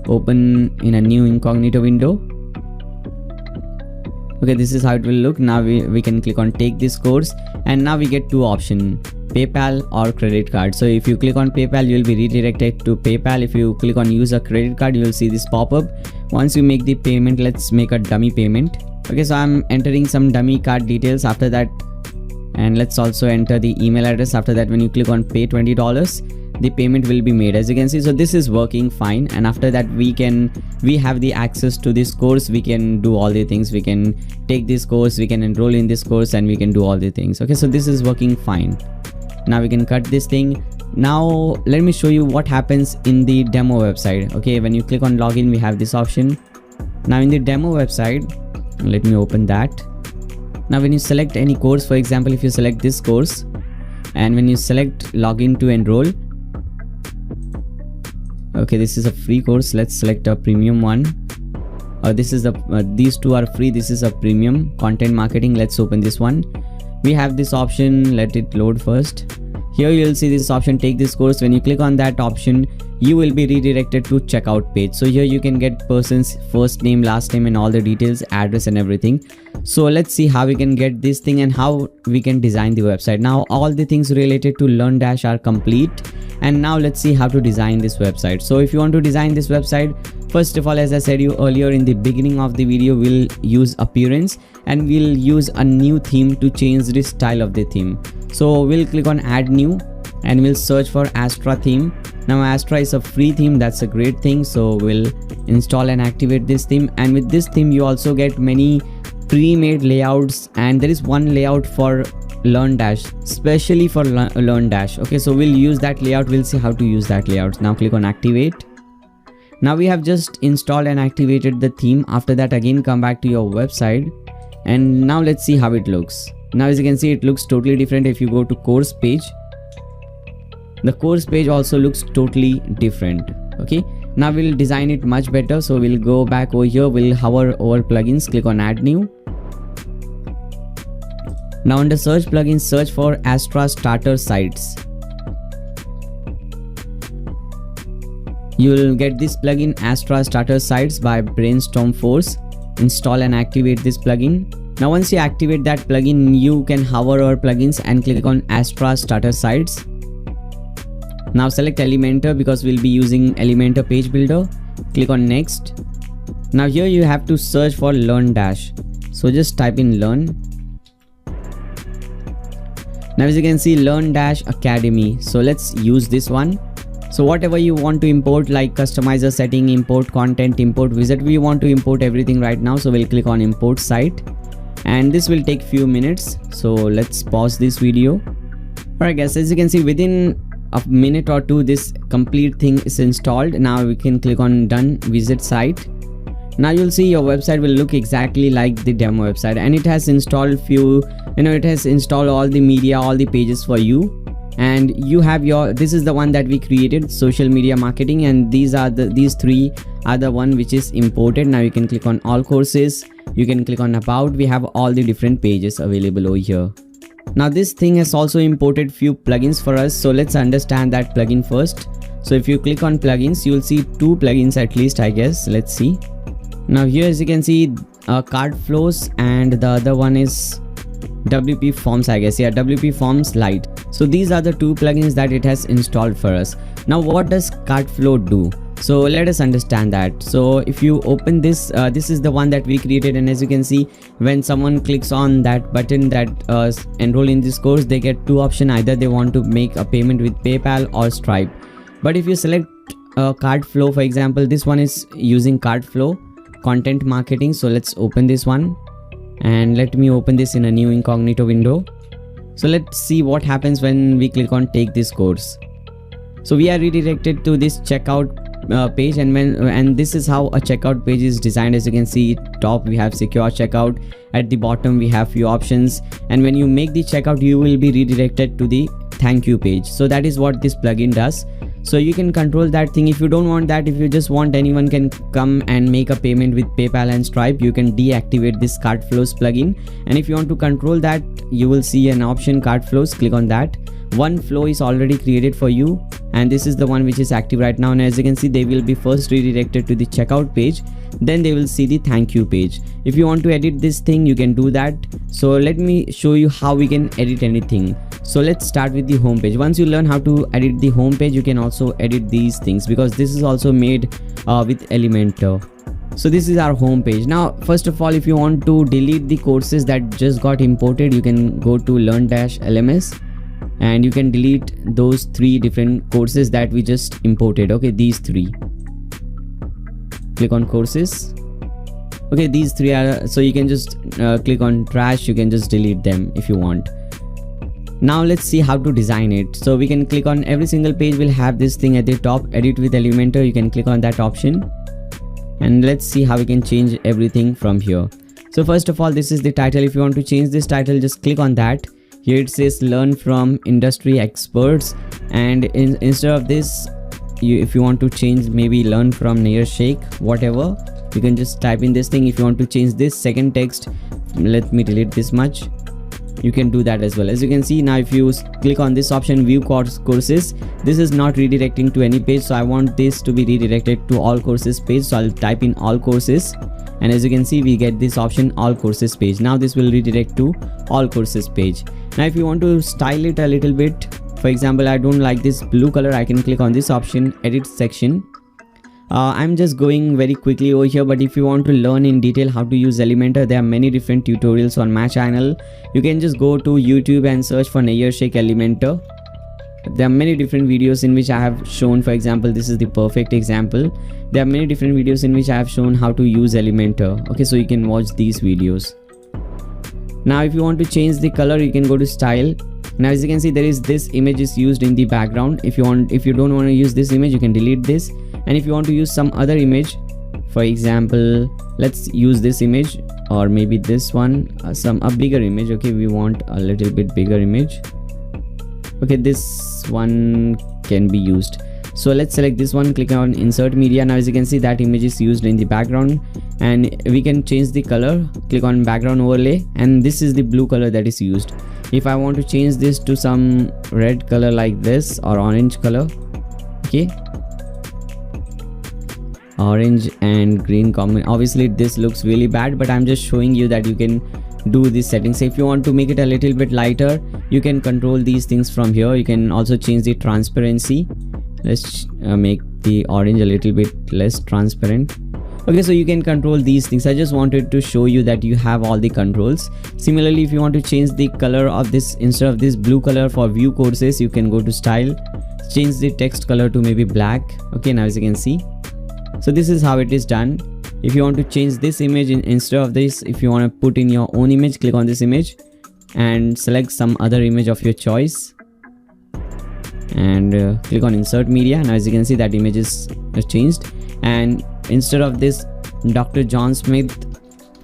open in a new incognito window. Okay, this is how it will look. Now we can click on take this course, and now we get two options, PayPal or credit card. So if you click on PayPal, you will be redirected to PayPal. If you click on use a credit card, you will see this pop up. Once you make the payment, let's make a dummy payment. Okay, so I'm entering some dummy card details after that, and let's also enter the email address. After that, when you click on pay $20, the payment will be made, as you can see. So this is working fine, and after that we have the access to this course. We can do all the things. We can take this course, we can enroll in this course, and we can do all the things. Okay, so this is working fine. Now we can cut this thing. Now let me show you what happens in the demo website. Okay, when you click on login, we have this option. Now in the demo website, let me open that. Now when you select any course, for example, if you select this course, and when you select login to enroll, okay, this is a free course. Let's select a premium one. This is these two are free. This is a premium content marketing. Let's open this one. We have this option. Let it load first. Here you'll see this option, take this course. When you click on that option, you will be redirected to checkout page. So here you can get person's first name, last name, and all the details, address and everything. So let's see how we can get this thing and how we can design the website. Now all the things related to LearnDash are complete, and now let's see how to design this website. So if you want to design this website, first of all, as I said you earlier in the beginning of the video, we'll use appearance, and we'll use a new theme to change the style of the theme. So we'll click on add new, and we'll search for Astra theme. Now Astra is a free theme, that's a great thing. So we'll install and activate this theme, and with this theme you also get many pre-made layouts, and there is one layout for LearnDash, especially for LearnDash. Okay, so we'll use that layout. We'll see how to use that layout. Now click on activate. Now we have just installed and activated the theme. After that, again come back to your website, and now let's see how it looks. Now as you can see, it looks totally different. If you go to course page, the course page also looks totally different. Okay, now we'll design it much better. So we'll go back over here, we'll hover over plugins, click on add new. Now under search plugins, search for Astra starter sites. You will get this plugin, Astra starter sites by Brainstorm Force. Install and activate this plugin. Now once you activate that plugin, you can hover over plugins and click on Astra starter sites. Now select Elementor, because we'll be using Elementor page builder. Click on next. Now here you have to search for LearnDash. So just type in learn. Now as you can see, LearnDash Academy. So let's use this one. So whatever you want to import, like customizer setting, import content, import wizard, we want to import everything right now. So we'll click on import site, and this will take few minutes. So let's pause this video. Alright guys, as you can see, within a minute or two this complete thing is installed. Now we can click on done, visit site. Now you'll see your website will look exactly like the demo website, and it has installed it has installed all the media, all the pages for you. And you have this is the one that we created, social media marketing, and these three are the one which is imported. Now you can click on all courses, you can click on about. We have all the different pages available over here. Now this thing has also imported few plugins for us, so let's understand that plugin first. So if you click on plugins, you'll see 2 plugins at least, I guess. Let's see. Now here, as you can see, card flows, and the other one is WP Forms, I guess. Yeah, WP Forms Lite. So these are the 2 plugins that it has installed for us. Now what does card flow do? So let us understand that. So if you open this, this is the one that we created, and as you can see, when someone clicks on that button that enroll in this course, they get 2 options. Either they want to make a payment with PayPal or Stripe. But if you select card flow, for example, this one is using card flow content marketing. So let's open this one, and let me open this in a new incognito window. So let's see what happens when we click on take this course. So we are redirected to this checkout page, and this is how a checkout page is designed. As you can see, top we have secure checkout, at the bottom we have few options, and when you make the checkout, you will be redirected to the thank you page. So that is what this plugin does. So you can control that thing. If you don't want that, if you just want anyone can come and make a payment with PayPal and Stripe, you can deactivate this card flows plugin. And if you want to control that, you will see an option card flows. Click on that. One flow is already created for you, and this is the one which is active right now. And as you can see, they will be first redirected to the checkout page, then they will see the thank you page. If you want to edit this thing, you can do that. So let me show you how we can edit anything. So let's start with the home page. Once you learn how to edit the home page, you can also edit these things, because this is also made with Elementor. So this is our home page. Now first of all, if you want to delete the courses that just got imported, you can go to learn-lms, and you can delete those 3 different courses that we just imported. Okay, these 3. Click on courses. Okay, these 3 are, so you can just click on trash. You can just delete them if you want. Now let's see how to design it. So we can click on every single page will have this thing at the top, edit with Elementor. You can click on that option, and let's see how we can change everything from here. So first of all, this is the title. If you want to change this title, just click on that. Here it says learn from industry experts, and instead of this, if you want to change maybe learn from Nair Sheikh, whatever, you can just type in this thing. If you want to change this second text, let me delete this much, you can do that as well. As you can see, now if you click on this option view courses, this is not redirecting to any page, so I want this to be redirected to all courses page. So I'll type in all courses, and as you can see, we get this option all courses page. Now this will redirect to all courses page. Now if you want to style it a little bit, for example, I don't like this blue color, I can click on this option edit section. I'm just going very quickly over here, but if you want to learn in detail how to use Elementor, there are many different tutorials on my channel. You can just go to YouTube and search for Nair Sheikh Elementor. There are many different videos in which I have shown, for example, this is the perfect example. There are many different videos in which I have shown how to use Elementor. Okay, so you can watch these videos. Now if you want to change the color, you can go to style. Now as you can see, there is this image is used in the background. If you don't want to use this image, you can delete this. And if you want to use some other image, for example, let's use this image, or maybe this one, a bigger image. Okay, we want a little bit bigger image. Okay, this one can be used. So let's select this one, click on insert media. Now as you can see, that image is used in the background, and we can change the color. Click on background overlay, and this is the blue color that is used. If I want to change this to some red color like this, or orange color, okay, orange and green combination. Obviously this looks really bad, but I'm just showing you that you can do these settings. If you want to make it a little bit lighter, you can control these things from here. You can also change the transparency. Let's make the orange a little bit less transparent. Okay, so you can control these things. I just wanted to show you that you have all the controls. Similarly, if you want to change the color of this, instead of this blue color for view courses, you can go to style, change the text color to maybe black. Okay, now as you can see, so this is how it is done. If you want to change this image instead of this, if you want to put in your own image, click on this image and select some other image of your choice, and click on insert media. Now as you can see, that image is changed, and instead of this Dr. John Smith,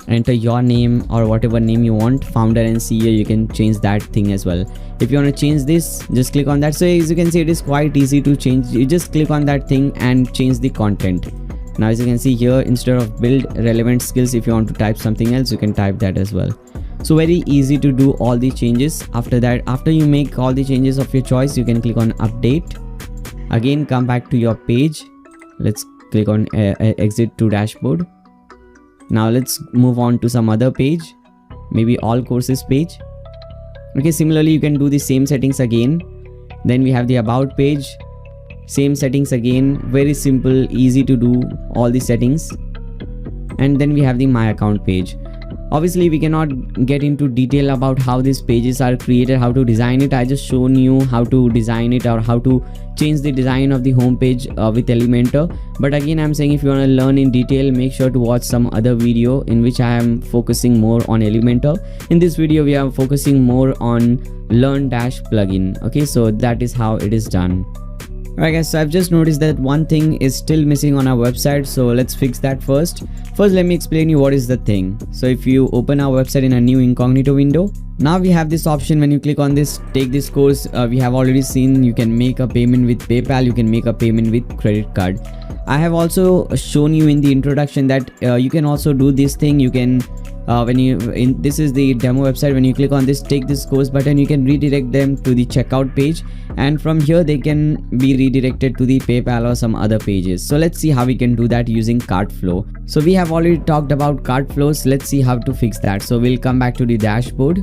enter your name or whatever name you want, founder and CEO. You can change that thing as well. If you want to change this, just click on that. So as you can see, it is quite easy to change. You just click on that thing and change the content. Now as you can see here, instead of build relevant skills, if you want to type something else, you can type that as well. So very easy to do all the changes. After that, after you make all the changes of your choice, you can click on update. Again, come back to your page. Let's click on exit to dashboard. Now let's move on to some other page, maybe all courses page. Okay, similarly you can do the same settings again. Then we have the about page, same settings again. Very simple, easy to do all the settings. And then we have the my account page. Obviously we cannot get into detail about how these pages are created, how to design it. I just shown you how to design it or how to change the design of the home page with Elementor. But again, I'm saying if you want to learn in detail, make sure to watch some other video in which I am focusing more on Elementor. In this video we are focusing more on Learn Dash plugin. Okay, so that is how it is done. Alright guys, so I've just noticed that one thing is still missing on our website, so let's fix that first. First, let me explain you what is the thing. So if you open our website in a new incognito window, now we have this option. When you click on this, take this course, we have already seen you can make a payment with PayPal, you can make a payment with credit card. I have also shown you in the introduction that you can also do this thing. You can this is the demo website. When you click on this take this course button, you can redirect them to the checkout page, and from here they can be redirected to the PayPal or some other pages. So let's see how we can do that using cart flow. So we have already talked about cart flows. Let's see how to fix that. So we'll come back to the dashboard.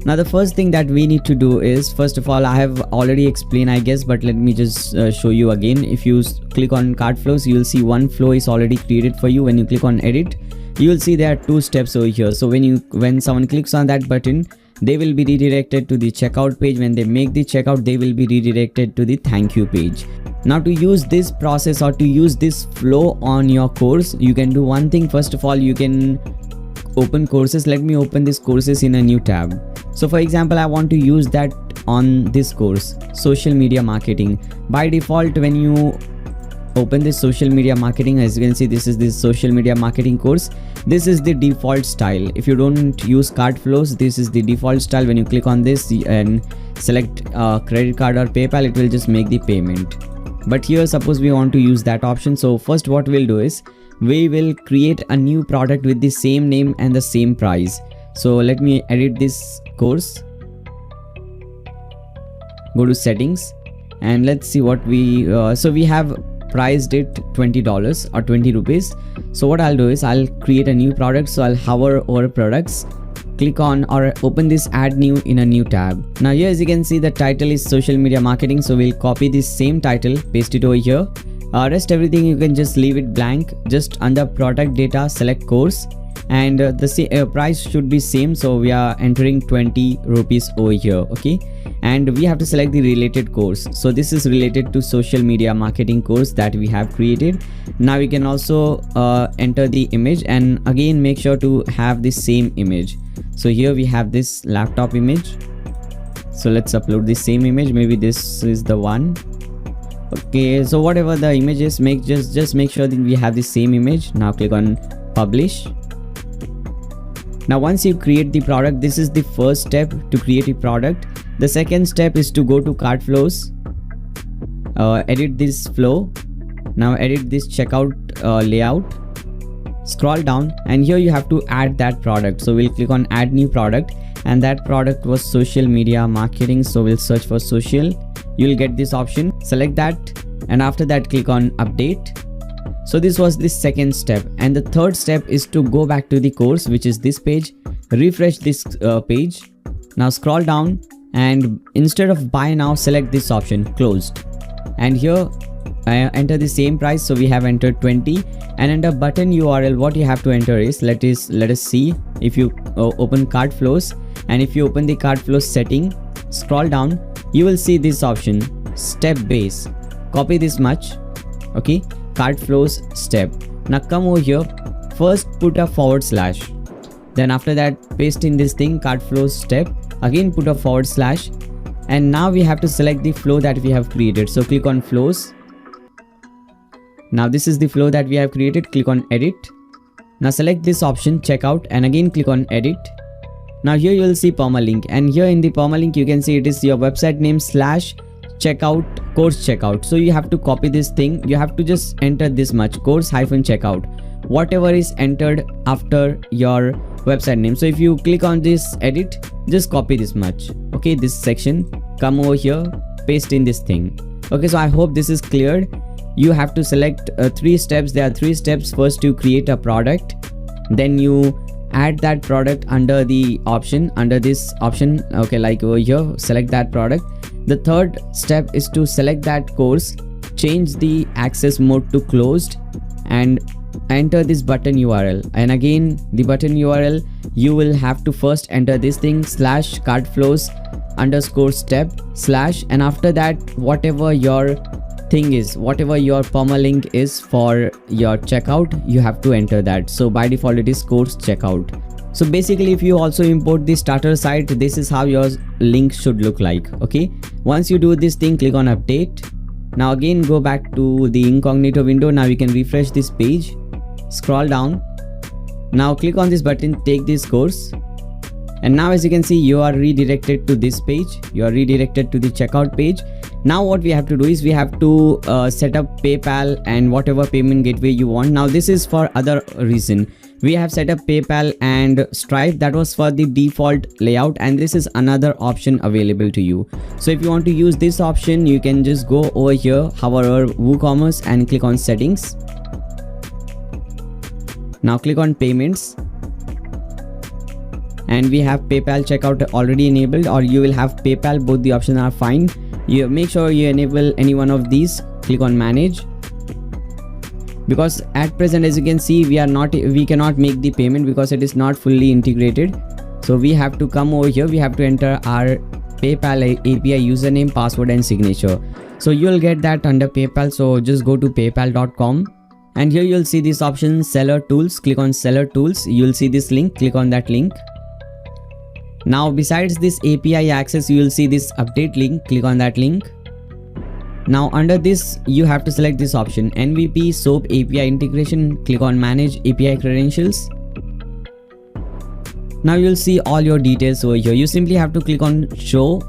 Now the first thing that we need to do is, first of all, I have already explained I guess, but let me just show you again. If you click on cart flows, you will see one flow is already created for you. When you click on edit, you will see there are two steps over here. So when someone clicks on that button, they will be redirected to the checkout page. When they make the checkout, they will be redirected to the thank you page. Now to use this process or to use this flow on your course, you can do one thing. First of all, you can open courses. Let me open this courses in a new tab. So for example, I want to use that on this course, social media marketing. By default, when you open this social media marketing, as you can see, this is this social media marketing course. This is the default style. If you don't use cart flows, this is the default style. When you click on this and select credit card or PayPal, it will just make the payment. But here suppose we want to use that option. So first what we'll do is we will create a new product with the same name and the same price. So let me edit this course, go to settings, and let's see what we so we have priced it $20 or 20 rupees. So what I'll do is I'll create a new product. So I'll hover over products, click on or open this add new in a new tab. Now here as you can see, the title is social media marketing. So we'll copy this same title, paste it over here. Rest everything you can just leave it blank. Just under product data, select course, and the price should be same. So we are entering 20 rupees over here. Okay, and we have to select the related course. So this is related to social media marketing course that we have created. Now we can also enter the image, and again make sure to have the same image. So here we have this laptop image. So let's upload the same image. Maybe this is the one. Okay, so whatever the image is, just make sure that we have the same image. Now click on publish. Now once you create the product, this is the first step to create a product. The second step is to go to cart flows, edit this flow. Now edit this checkout layout, scroll down, and here you have to add that product. So we'll click on add new product, and that product was social media marketing. So we'll search for social. You'll get this option, select that, and after that click on update. So this was the second step, and the third step is to go back to the course, which is this page, refresh this page. Now scroll down, and instead of buy now, select this option, closed, and here enter the same price. So we have entered 20, and under button URL, what you have to enter is, let us see. If you open cart flows, and if you open the cart flows setting, scroll down, you will see this option, step base. Copy this much. Okay, cart flows step. Now come over here, first put a /, then after that paste in this thing, cart flows step, again put a /, and now we have to select the flow that we have created. So click on flows. Now this is the flow that we have created. Click on edit, Now select this option checkout and again click on edit. Now here you will see permalink, and here in the permalink you can see it is your website name / checkout course checkout. So you have to copy this thing. You have to just enter this much, course - checkout, whatever is entered after your website name. So if you click on this edit, just copy this much. Okay, this section, come over here, paste in this thing. Okay, so I hope this is cleared. You have to select 3 steps. There are 3 steps. First, you create a product, then you add that product under the option, under this option. Okay, like over here, select that product. The third step is to select that course, change the access mode to closed, and enter this button URL. And again, the button URL, you will have to first enter this thing /cardflows_step/ and after that, whatever your thing is, whatever your permalink is for your checkout, you have to enter that. So by default it is course checkout. So basically, if you also import the starter site, this is how your link should look like. Okay, once you do this thing, click on update. Now again go back to the incognito window. Now you can refresh this page, scroll down, now click on this button, take this course, and now as you can see, you are redirected to this page. You are redirected to the checkout page. Now what we have to do is we have to set up PayPal and whatever payment gateway you want. Now this is for other reason. We have set up PayPal and Stripe. That was for the default layout, and this is another option available to you. So if you want to use this option, you can just go over here, hover over WooCommerce and click on settings. Now click on payments, and we have PayPal checkout already enabled, or you will have PayPal. Both the options are fine. You make sure you enable any one of these. Click on manage, because at present, as you can see, we cannot make the payment because it is not fully integrated. So we have to come over here. We have to enter our PayPal API username, password and signature. So you'll get that under PayPal. So just go to paypal.com, and here you'll see this option, seller tools. Click on seller tools. You'll see this link. Click on that link. Now besides this API access, you will see this update link. Click on that link. Now under this, you have to select this option, MVP SOAP API integration. Click on manage API credentials. Now you'll see all your details over here. You simply have to click on show,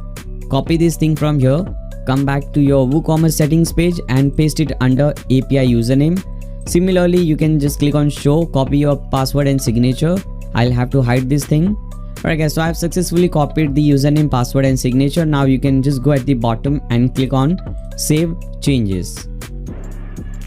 copy this thing from here, come back to your WooCommerce settings page and paste it under API username. Similarly, you can just click on show, copy your password and signature. I'll have to hide this thing. Alright guys, so I've successfully copied the username, password and signature. Now you can just go at the bottom and click on save changes.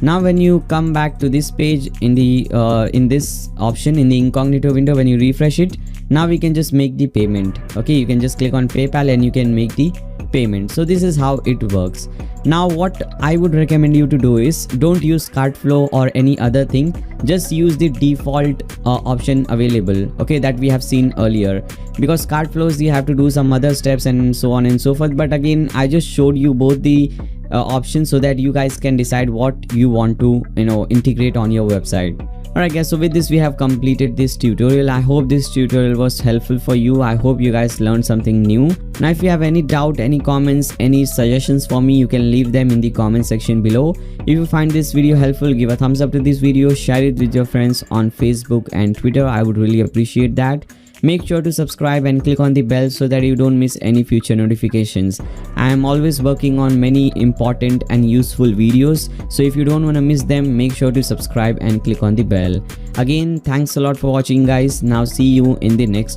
Now when you come back to this page in this option in the incognito window, when you refresh it, now we can just make the payment. Okay, you can just click on PayPal and you can make the payment. So this is how it works. Now what I would recommend you to do is don't use Cartflow or any other thing. Just use the default option available, okay, that we have seen earlier, because Cartflows you have to do some other steps and so on and so forth. But again, I just showed you both the options so that you guys can decide what you want to integrate on your website. Alright guys, so with this we have completed this tutorial. I hope this tutorial was helpful for you. I hope you guys learned something new. Now if you have any doubt, any comments, any suggestions for me, you can leave them in the comment section below. If you find this video helpful, give a thumbs up to this video, share it with your friends on Facebook and Twitter. I would really appreciate that. Make sure to subscribe and click on the bell so that you don't miss any future notifications. I am always working on many important and useful videos, so if you don't want to miss them, make sure to subscribe and click on the bell. Again, thanks a lot for watching guys. Now see you in the next